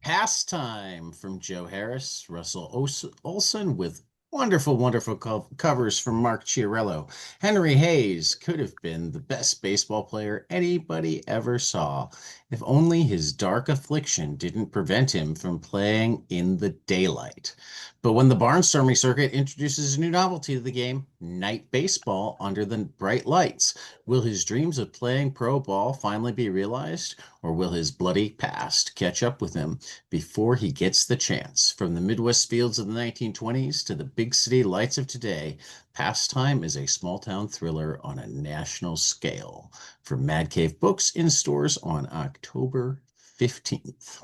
Pastime from Joe Harris, Russell Olson with wonderful, wonderful covers from Mark Chiarello. Henry Hayes could have been the best baseball player anybody ever saw, if only his dark affliction didn't prevent him from playing in the daylight. But when the barnstorming circuit introduces a new novelty to the game, night baseball under the bright lights, will his dreams of playing pro ball finally be realized, or will his bloody past catch up with him before he gets the chance? From the Midwest fields of the 1920s to the big city lights of today, Pastime is a small-town thriller on a national scale. From Mad Cave Books, in stores on October 15th.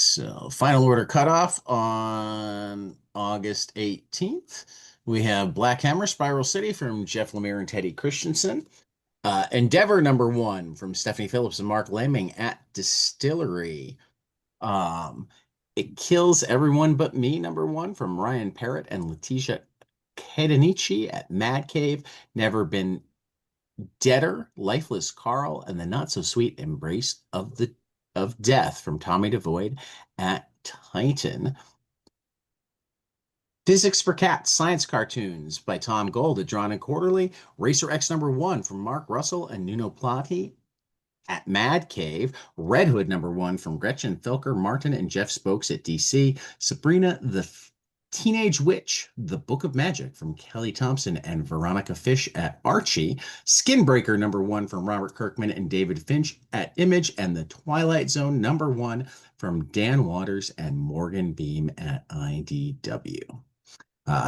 So, final order cutoff on August 18th. We have Black Hammer Spiral City from Jeff Lemire and Teddy Christensen. Endeavor #1 from Stephanie Phillips and Mark Lemming at Distillery. It Kills Everyone But Me #1 from Ryan Parrott and Letitia Kedanichi at Mad Cave. Never Been Deader, Lifeless Carl, and the Not So Sweet Embrace of Death from Tommy DeVoid at Titan. Physics for Cats, Science Cartoons by Tom Gold at Drawn and Quarterly. Racer X #1 from Mark Russell and Nuno Plati at Mad Cave. Red Hood #1 from Gretchen Felker, Martin, and Jeff Spokes at DC. Sabrina the Teenage Witch, The Book of Magic from Kelly Thompson and Veronica Fish at Archie. Skinbreaker #1 from Robert Kirkman and David Finch at Image. And The Twilight Zone #1 from Dan Waters and Morgan Beam at IDW.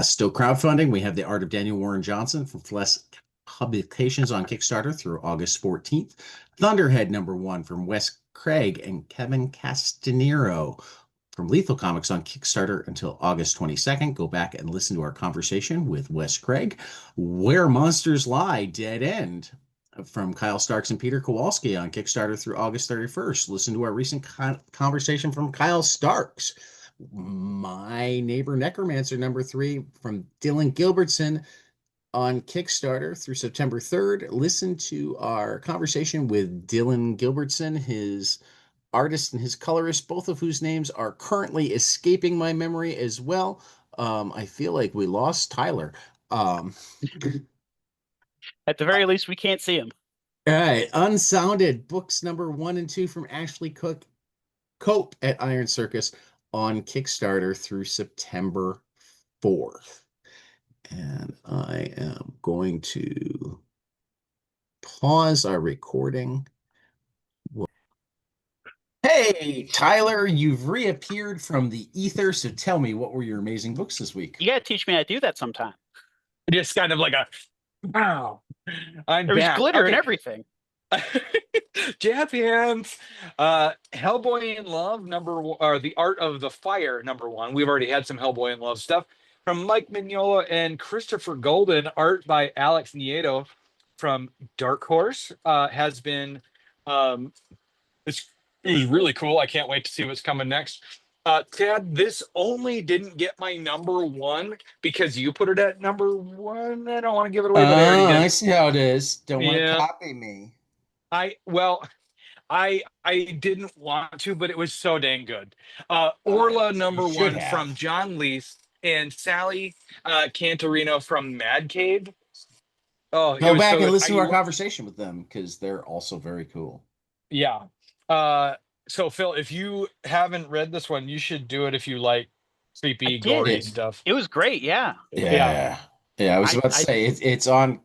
Still crowdfunding. We have The Art of Daniel Warren Johnson from Flesh Publications on Kickstarter through August 14th. Thunderhead #1 from Wes Craig and Kevin Castanero from Lethal Comics on Kickstarter until August 22nd. Go back and listen to our conversation with Wes Craig. Where Monsters Lie, Dead End from Kyle Starks and Peter Kowalski on Kickstarter through August 31st. Listen to our recent conversation from Kyle Starks. My Neighbor Necromancer #3 from Dylan Gilbertson on Kickstarter through September 3rd. Listen to our conversation with Dylan Gilbertson, his artist and his colorist, both of whose names are currently escaping my memory as well. I feel like we lost Tyler. At the very least, we can't see him. All right, Unsounded, books #1 and 2 from Ashley Cope at Iron Circus on Kickstarter through September 4th. And I am going to pause our recording. Hey, Tyler, you've reappeared from the ether, so tell me, what were your amazing books this week? You gotta teach me how to do that sometime. Just kind of like a wow. I'm There was back. glitter and Okay. everything. Jazz hands. Hellboy in Love or The Art of the Fire #1. We've already had some Hellboy in Love stuff from Mike Mignola and Christopher Golden. Art by Alex Nieto from Dark Horse. Has been um, it's it was really cool. I can't wait to see what's coming next. Tad, this only didn't get my #1 because you put it at #1. I don't want to give it away, but I already Oh, I did. see how it is. Don't want to Yeah, copy me. well, I didn't want to, but it was so dang good. Uh, Orla you should #1 have. from John Lees and Sally Cantorino from Mad Cave. Oh, it Go was back so and good. listen to our conversation with them because they're also very cool. Yeah. Uh, so Phil, if you haven't read this one, you should do it if you like I creepy, did. gory It, stuff. It was great. Yeah. Yeah. yeah. Yeah, I was about to I say it's on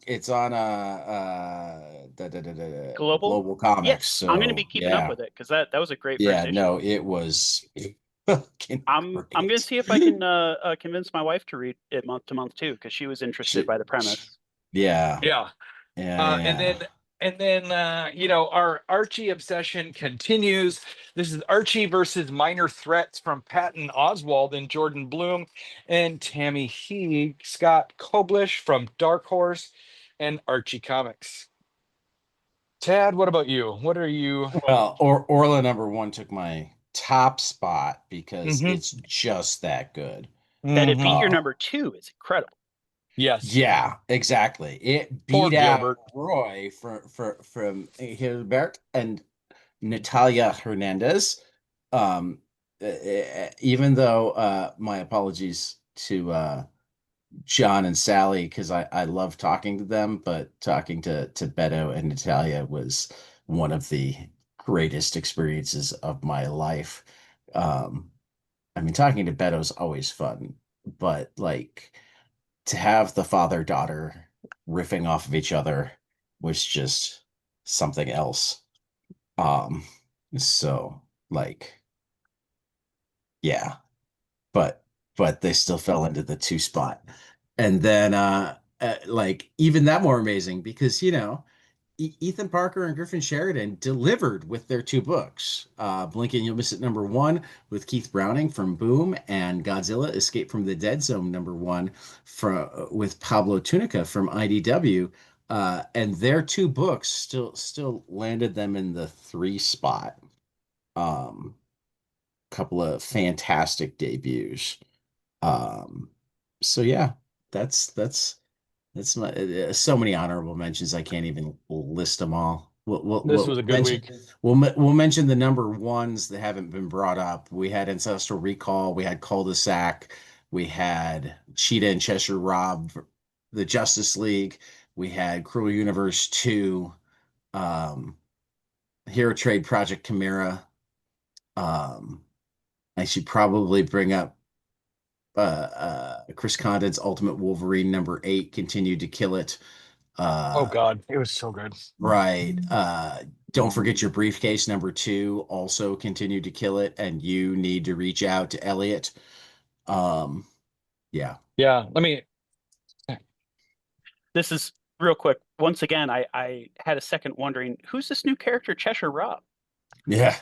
global. Global Comics. Yes, I'm gonna be So keeping up yeah. with it because that was a great first Yeah, issue. no, it was fucking I'm gonna great. see if I can convince my wife to read it month to month too, because she was interested Shit. by the premise. Yeah. Yeah. Yeah, Uh, and yeah. then our Archie obsession continues. This is Archie versus Minor Threats from Patton Oswald and Jordan Bloom and Tammy Heeg, Scott Koblish from Dark Horse and Archie Comics. Tad, what about you? What are you? Well, Orla #1 took my top spot because Hmm. it's just that good. That it beat Hmm. your Uh, #2 is incredible. Yes. yeah, exactly. It Poor beat out Gilbert. Roy from Hilbert and Natalia Hernandez. Um, even though my apologies to John and Sally because I love talking to them, but talking to Beto and Natalia was one of the greatest experiences of my life. Um, I mean, talking to Beto's always fun, but like to have the father-daughter riffing off of each other was just something else. Um, so like, yeah, but they still fell into the two spot. And then like even that more amazing because Ethan Parker and Griffin Sheridan delivered with their two books. Blink and You'll Miss It #1 with Keith Browning from Boom and Godzilla Escape from the Dead Zone #1 from with Pablo Tunica from IDW. And their two books still landed them in the 3 spot. Um, Couple of fantastic debuts. Um, so yeah, that's that's my so many honorable mentions. I can't even list them all. This We'll was a good mention week. we'll mention the #1s that haven't been brought up. We had Ancestral Recall, we had Cul-de-sac, we had Cheetah and Cheshire Rob, the Justice League, we had Cruel Universe 2, um, Hero Trade Project Chimera. Um, I should probably bring up Chris Condon's Ultimate Wolverine #8 continued to kill it. Oh Uh, God, it was so good. right. Don't forget your briefcase #2 also continued to kill it, and you need to reach out to Elliot. Um, yeah. Yeah. Let me. This is real quick. Once again, I had a second wondering who's this new character, Cheshire Rob? Yeah.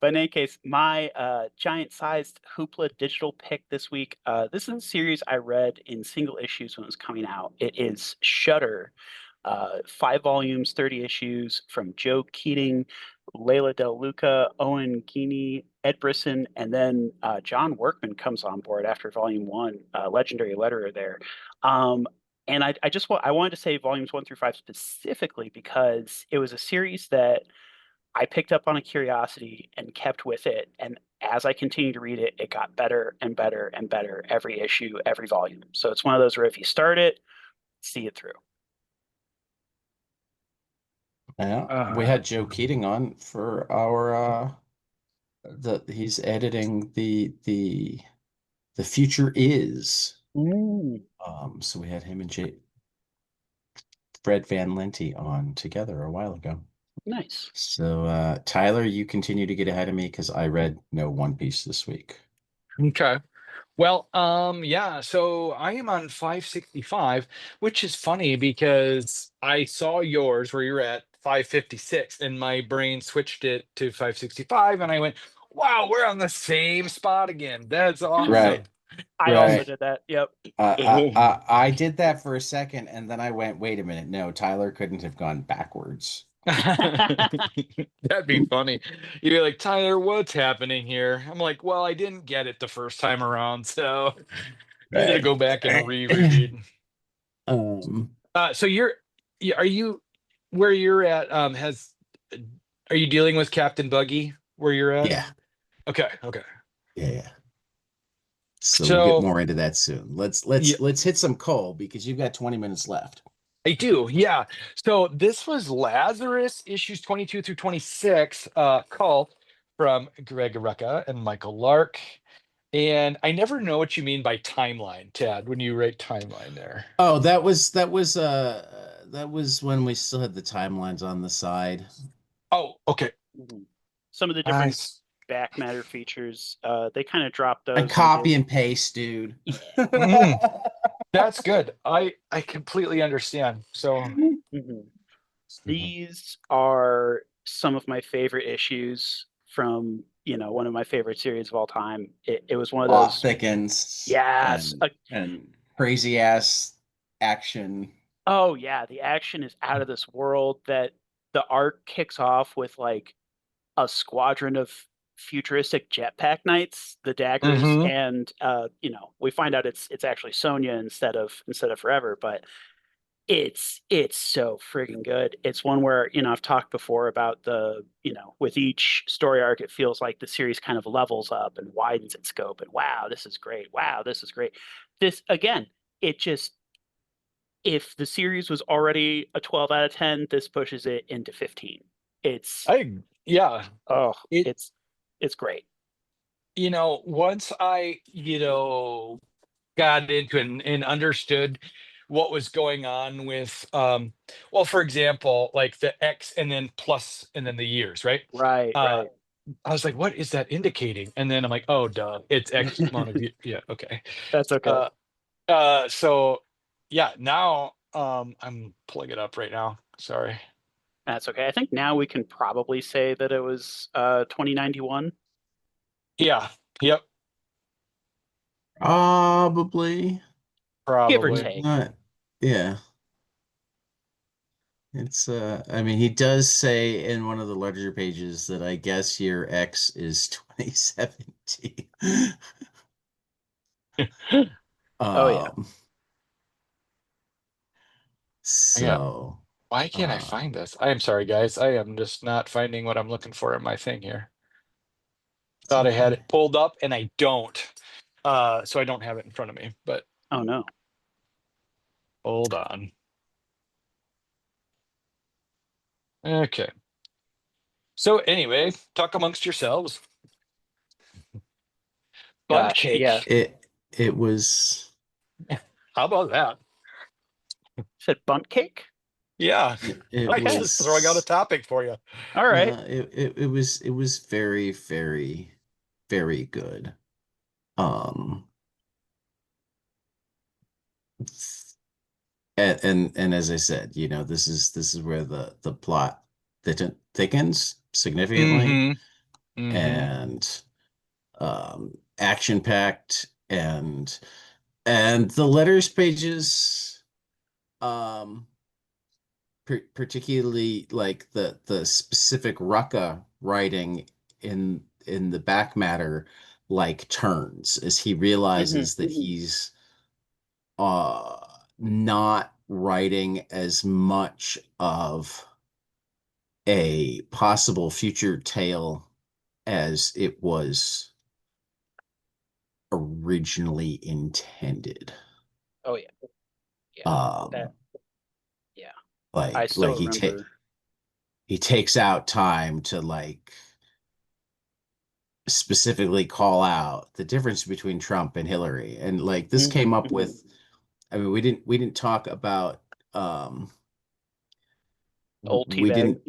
But in any case, my giant-sized Hoopla digital pick this week. This is a series I read in single issues when it was coming out. It is Shudder, 5 volumes, 30 issues from Joe Keating, Layla Del Luca, Owen Guiney, Ed Brisson, and then John Workman comes on board after Volume 1, legendary letterer there. Um, and I wanted to say volumes 1 through 5 specifically because it was a series that I picked up on a curiosity and kept with it. And as I continued to read it, it got better and better and better every issue, every volume. So it's one of those where if you start it, see it through. Yeah. We Uh, had Joe Keating on for our he's editing the Future Is. Ooh. So we had him and Fred Van Lente on together a while ago. Nice. So, Tyler, you continue to get ahead of me because I read no One Piece this week. Okay. Well, yeah, so I am on 565, which is funny because I saw yours where you're at 556 and my brain switched it to 565 and I went, wow, we're on the same spot again. That's awesome. Right, I also right. did that. Yep. I did that for a second, and then I went, wait a minute, no, Tyler couldn't have gone backwards. That'd be funny. You'd be like, Tyler, what's happening here? I'm like, well, I didn't get it the first time around, so needed to Right. go back and reread. Um, So are you where you're at? Are you dealing with Captain Buggy where you're at? yeah, Okay, okay. yeah. So we'll get So more into that soon. Let's yeah, let's let's hit some coal because you've got 20 minutes left. I do. Yeah. So this was Lazarus issues 22 through 26, Cull from Greg Rucka and Michael Lark. And I never know what you mean by timeline, Tad, when you write timeline there. Oh, that was when we still had the timelines on the side. Oh, okay. Mhm. Some of the different Nice. back matter features, they kind of dropped I those and copy did. and paste, dude. Mm, that's good. I completely understand. So Mhm. mhm. These are some of my favorite issues from, one of my favorite series of all time. It was one of Plot those, thickens yes. and crazy ass action. Oh yeah, the action is out of this world. That the art kicks off with like a squadron of futuristic jetpack knights, the daggers, Hmm. and we find out it's actually Sonya instead of Forever, but it's so friggin' good. It's one where, I've talked before about with each story arc, it feels like the series kind of levels up and widens its scope. And wow, this is great. Wow, this is great. This again, it just if the series was already a 12 out of 10, this pushes it into 15. It's Yeah. oh, It it's great. once I, got into it and understood what was going on with well, for example, like the X and then plus and then the years, right? Right, Uh right. I was like, what is that indicating? And then I'm like, oh duh, it's X amount of yeah, okay. That's okay. Uh so yeah, now I'm pulling it up right now. Sorry. That's okay. I think now we can probably say that it was 2091, Yeah, yep, Probably. give or probably. take. Not, yeah. I mean, he does say in one of the ledger pages that I guess year X is 2017. Oh yeah. Um, Yeah. so, Why can't I um, find this? I am sorry, guys. I am just not finding what I'm looking for in my thing here. it's Thought I had okay. it pulled up and I don't. So I don't have it in front of me, but Oh no. hold on. Okay. So anyway, talk amongst yourselves. Bunt Gosh, yeah. cake. It was How about that? Said bunt cake? Yeah. it I'm Okay. just throwing out a was topic for you. All right. no, it was very, very, very good. Um, and as I said, this is where the plot thickens significantly Mm-hmm. Mm-hmm. and action packed and the letters pages um particularly like the specific Rucka writing in the back matter like turns as he Hmm. realizes that he's uh not writing as much of a possible future tale as it was originally intended. Oh yeah. Yeah. That Um, yeah. I like still he take remember. he takes out time to like specifically call out the difference between Trump and Hillary. And like this came Hmm. up with, I mean, we didn't talk about Old we teabag. didn't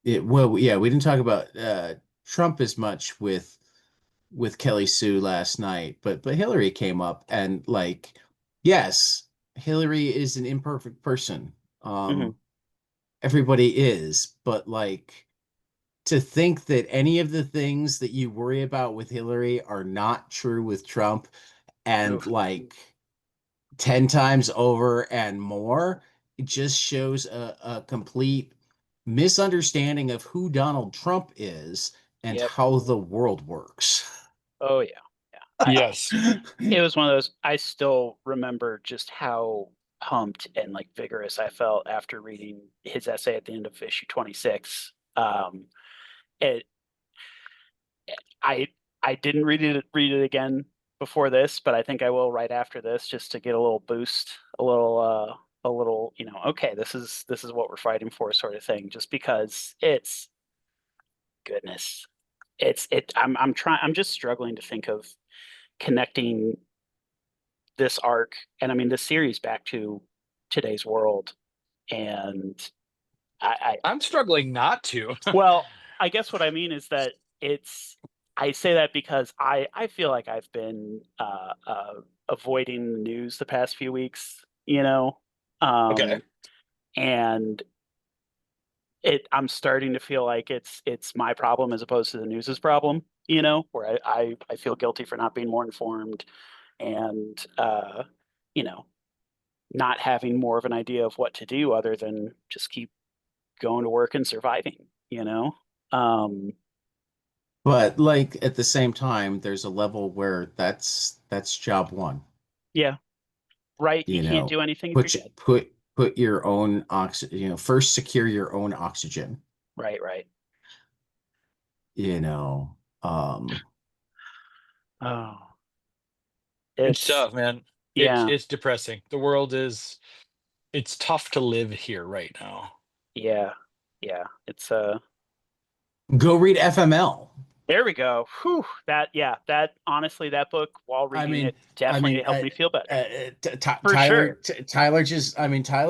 Well, yeah, we didn't talk about Trump as much with Kelly Sue last night, but Hillary came up and like, yes, Hillary is an imperfect person. Hmm. Everybody is, but like to think that any of the things that you worry about with Hillary are not true with Trump and Oof. like 10 times over and more, it just shows a complete misunderstanding of who Donald Trump is and Yep. how the world works. Oh yeah. Yeah. Yes. It was one of those. I still remember just how pumped and like vigorous I felt after reading his essay at the end of issue 26. It I I didn't read it again before this, but I think I will right after this just to get a little boost, a little, okay, this is what we're fighting for sort of thing, just because it's goodness. I'm just struggling to think of connecting this arc and I mean this series back to today's world. And I I'm struggling not to. well, I guess what I mean is that it's I say that because I feel like I've been avoiding the news the past few weeks, Okay. and I'm starting to feel like it's my problem as opposed to the news's problem, where I feel guilty for not being more informed and you know not having more of an idea of what to do other than just keep going to work and surviving, Um, But like at the same time, there's a level where that's job one. yeah, right. You You can't know, do anything if you're dead. put your own oxygen, first secure your own oxygen, Right, right. you know. Um, Oh, It's it's tough, man. It's yeah, it's depressing. The world is it's tough to live here right now. yeah, yeah. It's Go read FML. there we go. Whew, that honestly, that book while I reading mean, it I definitely mean, helped me feel better. For Tyler, sure. Tyler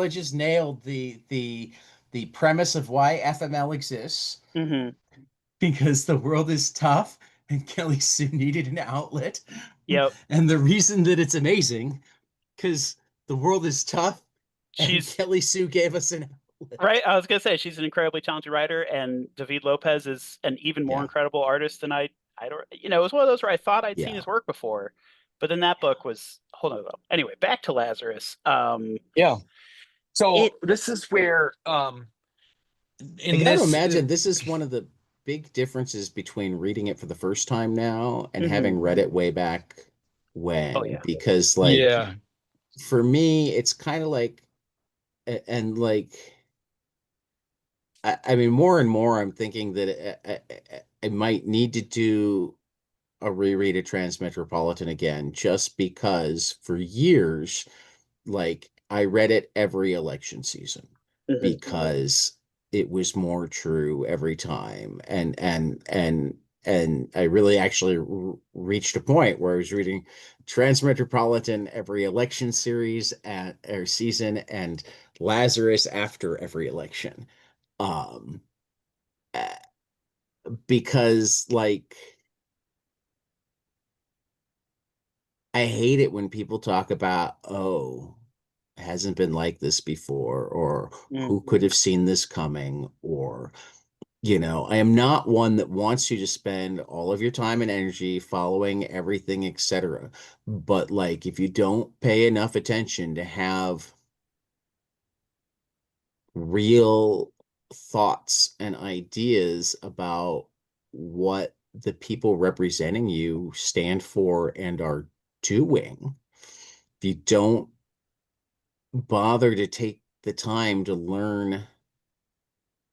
just nailed the premise of why FML exists Hmm. because the world is tough and Kelly Sue needed an outlet, Yep. and the reason that it's amazing because the world is tough and She's Kelly Sue gave us an outlet. right. I was gonna say she's an incredibly talented writer, and David Lopez is an even more Yeah, incredible artist than I don't. It was one of those where I thought I'd seen yeah. his work before, but then that book was a whole nother level. Anyway, back to Lazarus. Yeah. So It. this is where I in got to this imagine this is one of the big differences between reading it for the first time now and Mhm. having read it way back Oh when, yeah. because like yeah. for me, it's kind of like, and like, I mean, more and more, I'm thinking that I might need to do a reread of Transmetropolitan again, just because for years like I read it every election season Mhm. because it was more true every time. And I really actually reached a point where I was reading Transmetropolitan every election series at or season and Lazarus after every election. Um uh, because like I hate it when people talk about, oh, it hasn't been like this before, or who Mhm. could have seen this coming, or, I am not one that wants you to spend all of your time and energy following everything, etc. But like, if you don't pay enough attention to have real thoughts and ideas about what the people representing you stand for and are doing, if you don't bother to take the time to learn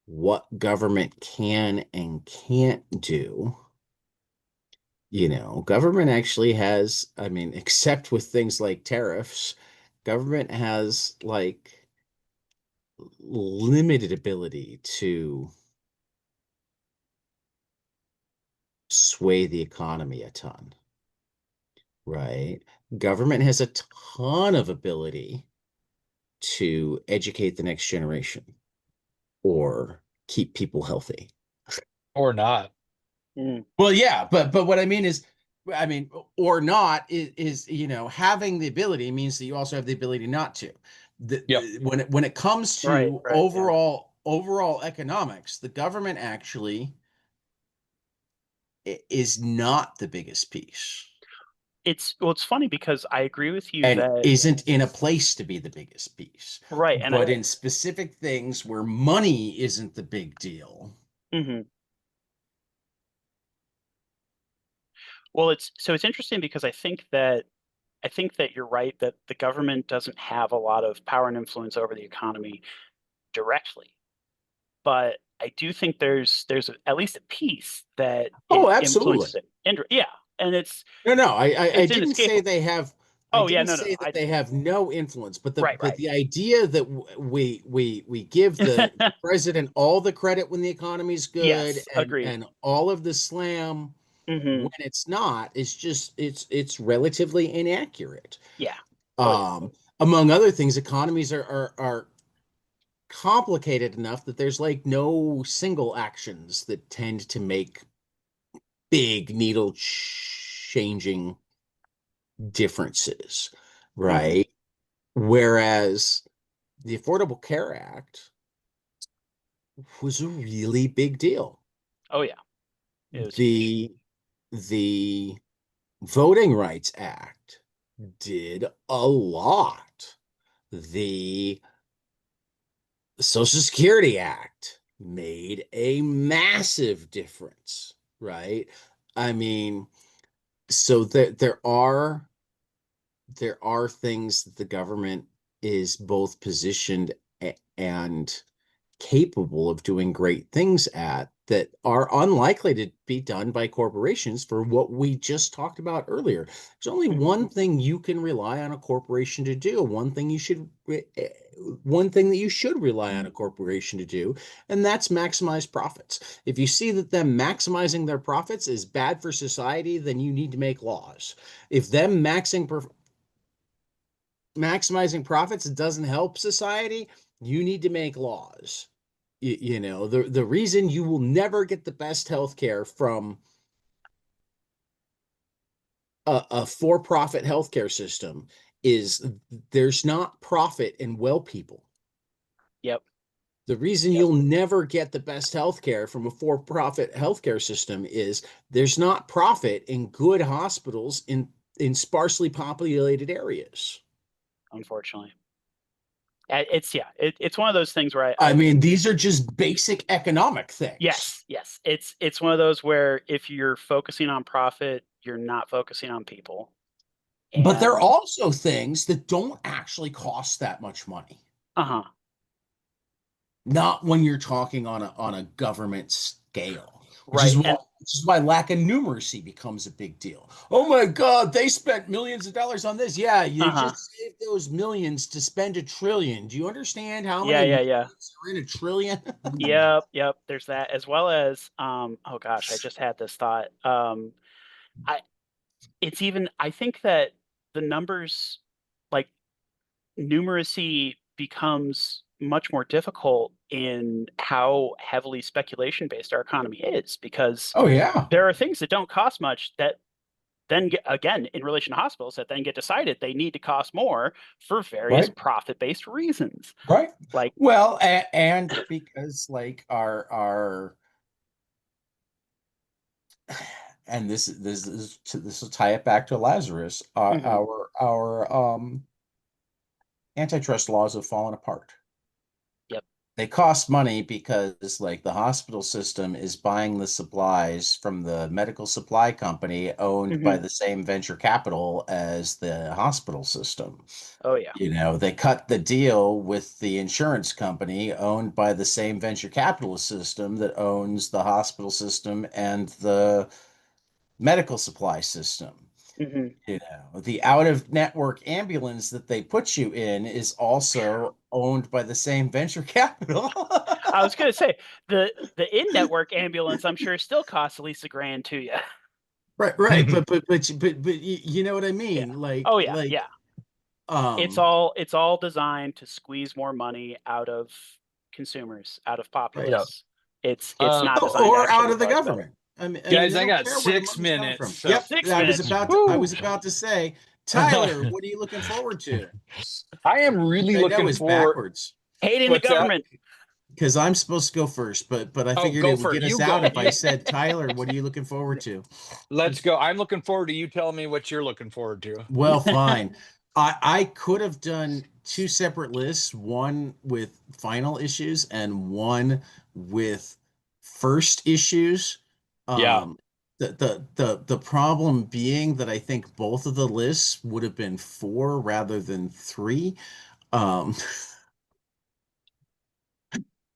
what government can and can't do. Government actually has, I mean, except with things like tariffs, government has like limited ability to sway the economy a ton, right? Government has a ton of ability to educate the next generation or keep people healthy. Or not. Well, yeah, but what I mean is, I mean, or not is having the ability means that you also have the ability not to. Yep. When it comes Right, to right, yeah. overall economics, the government actually is not the biggest piece It's funny because I agree with you and that isn't in a place to be the biggest piece. right, and But in specific things where money isn't the big deal. mhm. Well, it's interesting because I think that you're right that the government doesn't have a lot of power and influence over the economy directly, but I do think there's at least a piece that Oh, it absolutely. influences it. Yeah, and No, I it's didn't say inescapable. they have. I Oh yeah, didn't no, no, say that I they have no influence, but right, right. the idea that we give the president all the credit when the economy's good Yes, agreed. and all of the slam when Hmm. it's not is just it's relatively inaccurate. Yeah. Oh yeah. Um, Among other things, economies are complicated enough that there's like no single actions that tend to make big needle changing differences, Hmm. right? Whereas the Affordable Care Act was a really big deal. Oh yeah, it was huge. The the Voting Rights Act did a lot. The Social Security Act made a massive difference, right? I mean, so there are things that the government is both positioned and capable of doing great things at that are unlikely to be done by corporations for what we just talked about earlier. There's only Hmm. one thing you can rely on a corporation to do, one thing that you should rely on a corporation to do, and that's maximize profits. If you see that them maximizing their profits is bad for society, then you need to make laws. If them maximizing profits doesn't help society, you need to make laws. The reason you will never get the best healthcare from a for-profit healthcare system is there's not profit in well people. Yep. The reason Yep. you'll never get the best healthcare from a for-profit healthcare system is there's not profit in good hospitals in sparsely populated areas. Unfortunately, it's one of those things where I mean, these are just basic economic things. yes, it's one of those where if you're focusing on profit, you're not focusing on people. But there are And also things that don't actually cost that much money. uh-huh. Not when you're talking on a government scale, Right. And which is why lack of numeracy becomes a big deal. Oh my God, they spent millions of dollars on this. Yeah, you uh-huh. just saved those millions to spend a trillion. Do you understand how Yeah, many yeah, yeah. millions are in a trillion? Yep, yep. There's that as well as oh gosh, I just had this thought. I it's even I think that the numbers like numeracy becomes much more difficult in how heavily speculation based our economy is because Oh yeah, there are things that don't cost much that then get, again in relation to hospitals that then get decided they need to cost more for various right, profit based reasons right. like Well, and because like our and this will tie it back to Lazarus. mhm, Our antitrust laws have fallen apart. yep, They cost money because like the hospital system is buying the supplies from the medical supply company owned by mhm, the same venture capital as the hospital system. oh yeah, They cut the deal with the insurance company owned by the same venture capitalist system that owns the hospital system and the medical supply system. mhm. The out of network ambulance that they put you in is also owned by the same venture capital. I was gonna say the in network ambulance I'm sure still costs at least $1,000 to you. Right, right. But you know what I Yeah. mean? Oh yeah, yeah. It's Um, all designed to squeeze more money out of consumers, out of right. Yeah. populace. It's not designed to or actually out of the cause better. government. I mean, Guys, they I don't got care where the 6 money's coming minutes. from. So. Yep, 6 I was minutes. about Woo! I was about to say, Tyler, what are you looking forward to? I am really I know looking it's for. backwards Hating the What's that? government. because I'm supposed to go first, but I Oh, figured go it would for it. get us You out go. if I said, Tyler, what are you looking forward to? Let's go. I'm looking forward to you telling me what you're looking forward to. Well, fine. I could have done two separate lists, one with final issues and one with first issues. Yeah. The problem being that I think both of the lists would have been 4 rather than 3. Um,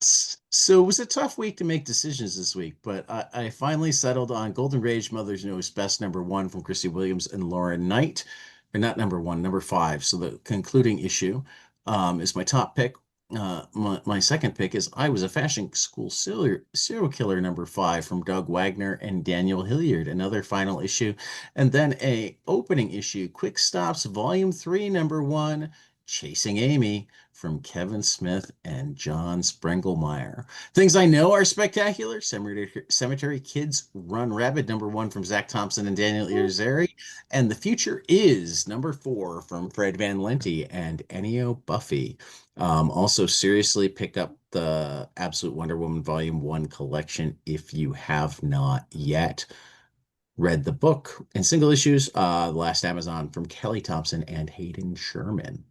so it was a tough week to make decisions this week, but I finally settled on Golden Rage Mother's Knows Best #1 from Christy Williams and Lauren Knight. Or not #1, #5. So the concluding issue is my top pick. My second pick is I Was a Fashion School Serial Killer #5 from Doug Wagner and Daniel Hilliard, another final issue. And then a opening issue, Quick Stops Volume 3 #1, Chasing Amy from Kevin Smith and John Sprengelmeyer. Things I Know Are Spectacular. Cemetery Kids Run Rabid #1 from Zach Thompson and Daniel Irizarry. And The Future Is #4 from Fred Van Lente and Ennio Buffy. Also, seriously, pick up the Absolute Wonder Woman Volume 1 collection if you have not yet read the book in single issues. The Last Amazon from Kelly Thompson and Hayden Sherman.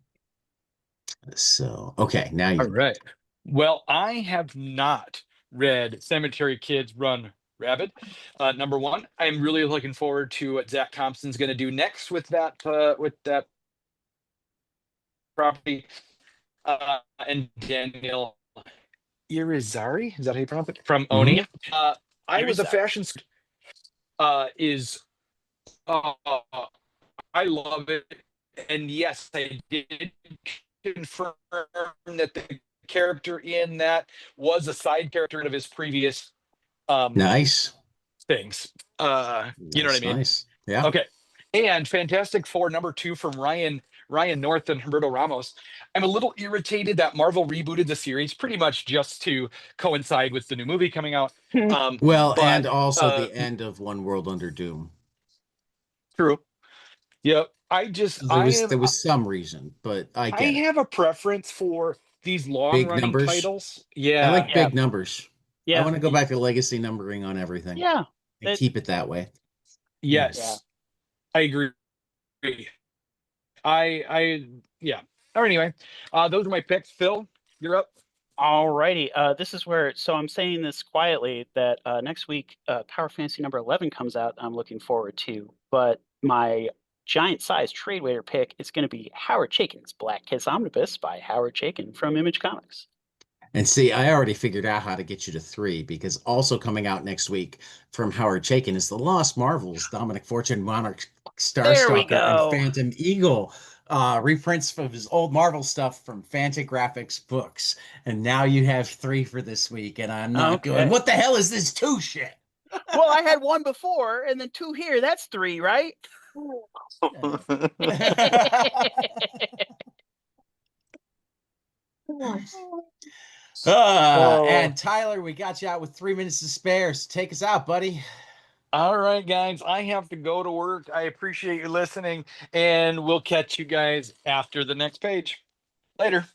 So, okay, now All you. right. Well, I have not read Cemetery Kids Run Rabid. #1. I'm really looking forward to what Zach Thompson's going to do next with that property. And Daniel Irizarry, is that how you pronounce it? From Oni. Yeah. I Was a Irizarry. Fashion is I love it. And yes, I did confirm that the character in that was a side character of his previous Nice. things. You know what I mean? Nice. Yeah. Okay. And Fantastic Four #2 from Ryan North and Humberto Ramos. I'm a little irritated that Marvel rebooted the series pretty much just to coincide with the new movie coming out. Well, But and also the end of One World Under Doom. true. Yep. So there was some reason, but I I get it. have a preference for these long Big running numbers. titles. I Yeah. like Yeah. big numbers. I Yeah. want to go back to legacy numbering on everything Yeah. and keep it that way. Yes. Yeah. I agree. Yeah. Or anyway, those are my picks. Phil, you're up. Alrighty. This is where, so I'm saying this quietly that next week, Power Fantasy #11 comes out. I'm looking forward to, but my giant size trade waiter pick is going to be Howard Chaykin's Black Kiss Omnibus by Howard Chaykin from Image Comics. And see, I already figured out how to get you to 3 because also coming out next week from Howard Chaykin is The Lost Marvels, Dominic Fortune, Monarch, There we Starstalker, and go. Phantom Eagle. Reprints of his old Marvel stuff from Fantagraphics books. And now you have 3 for this week, and I'm not Okay. going, what the hell is this 2 shit? Well, I had 1 before and then 2 here. That's 3, right? And Tyler, we got you out with 3 minutes to spare. So take us out, buddy. All right, guys. I have to go to work. I appreciate you listening, and we'll catch you guys after the next page. Later.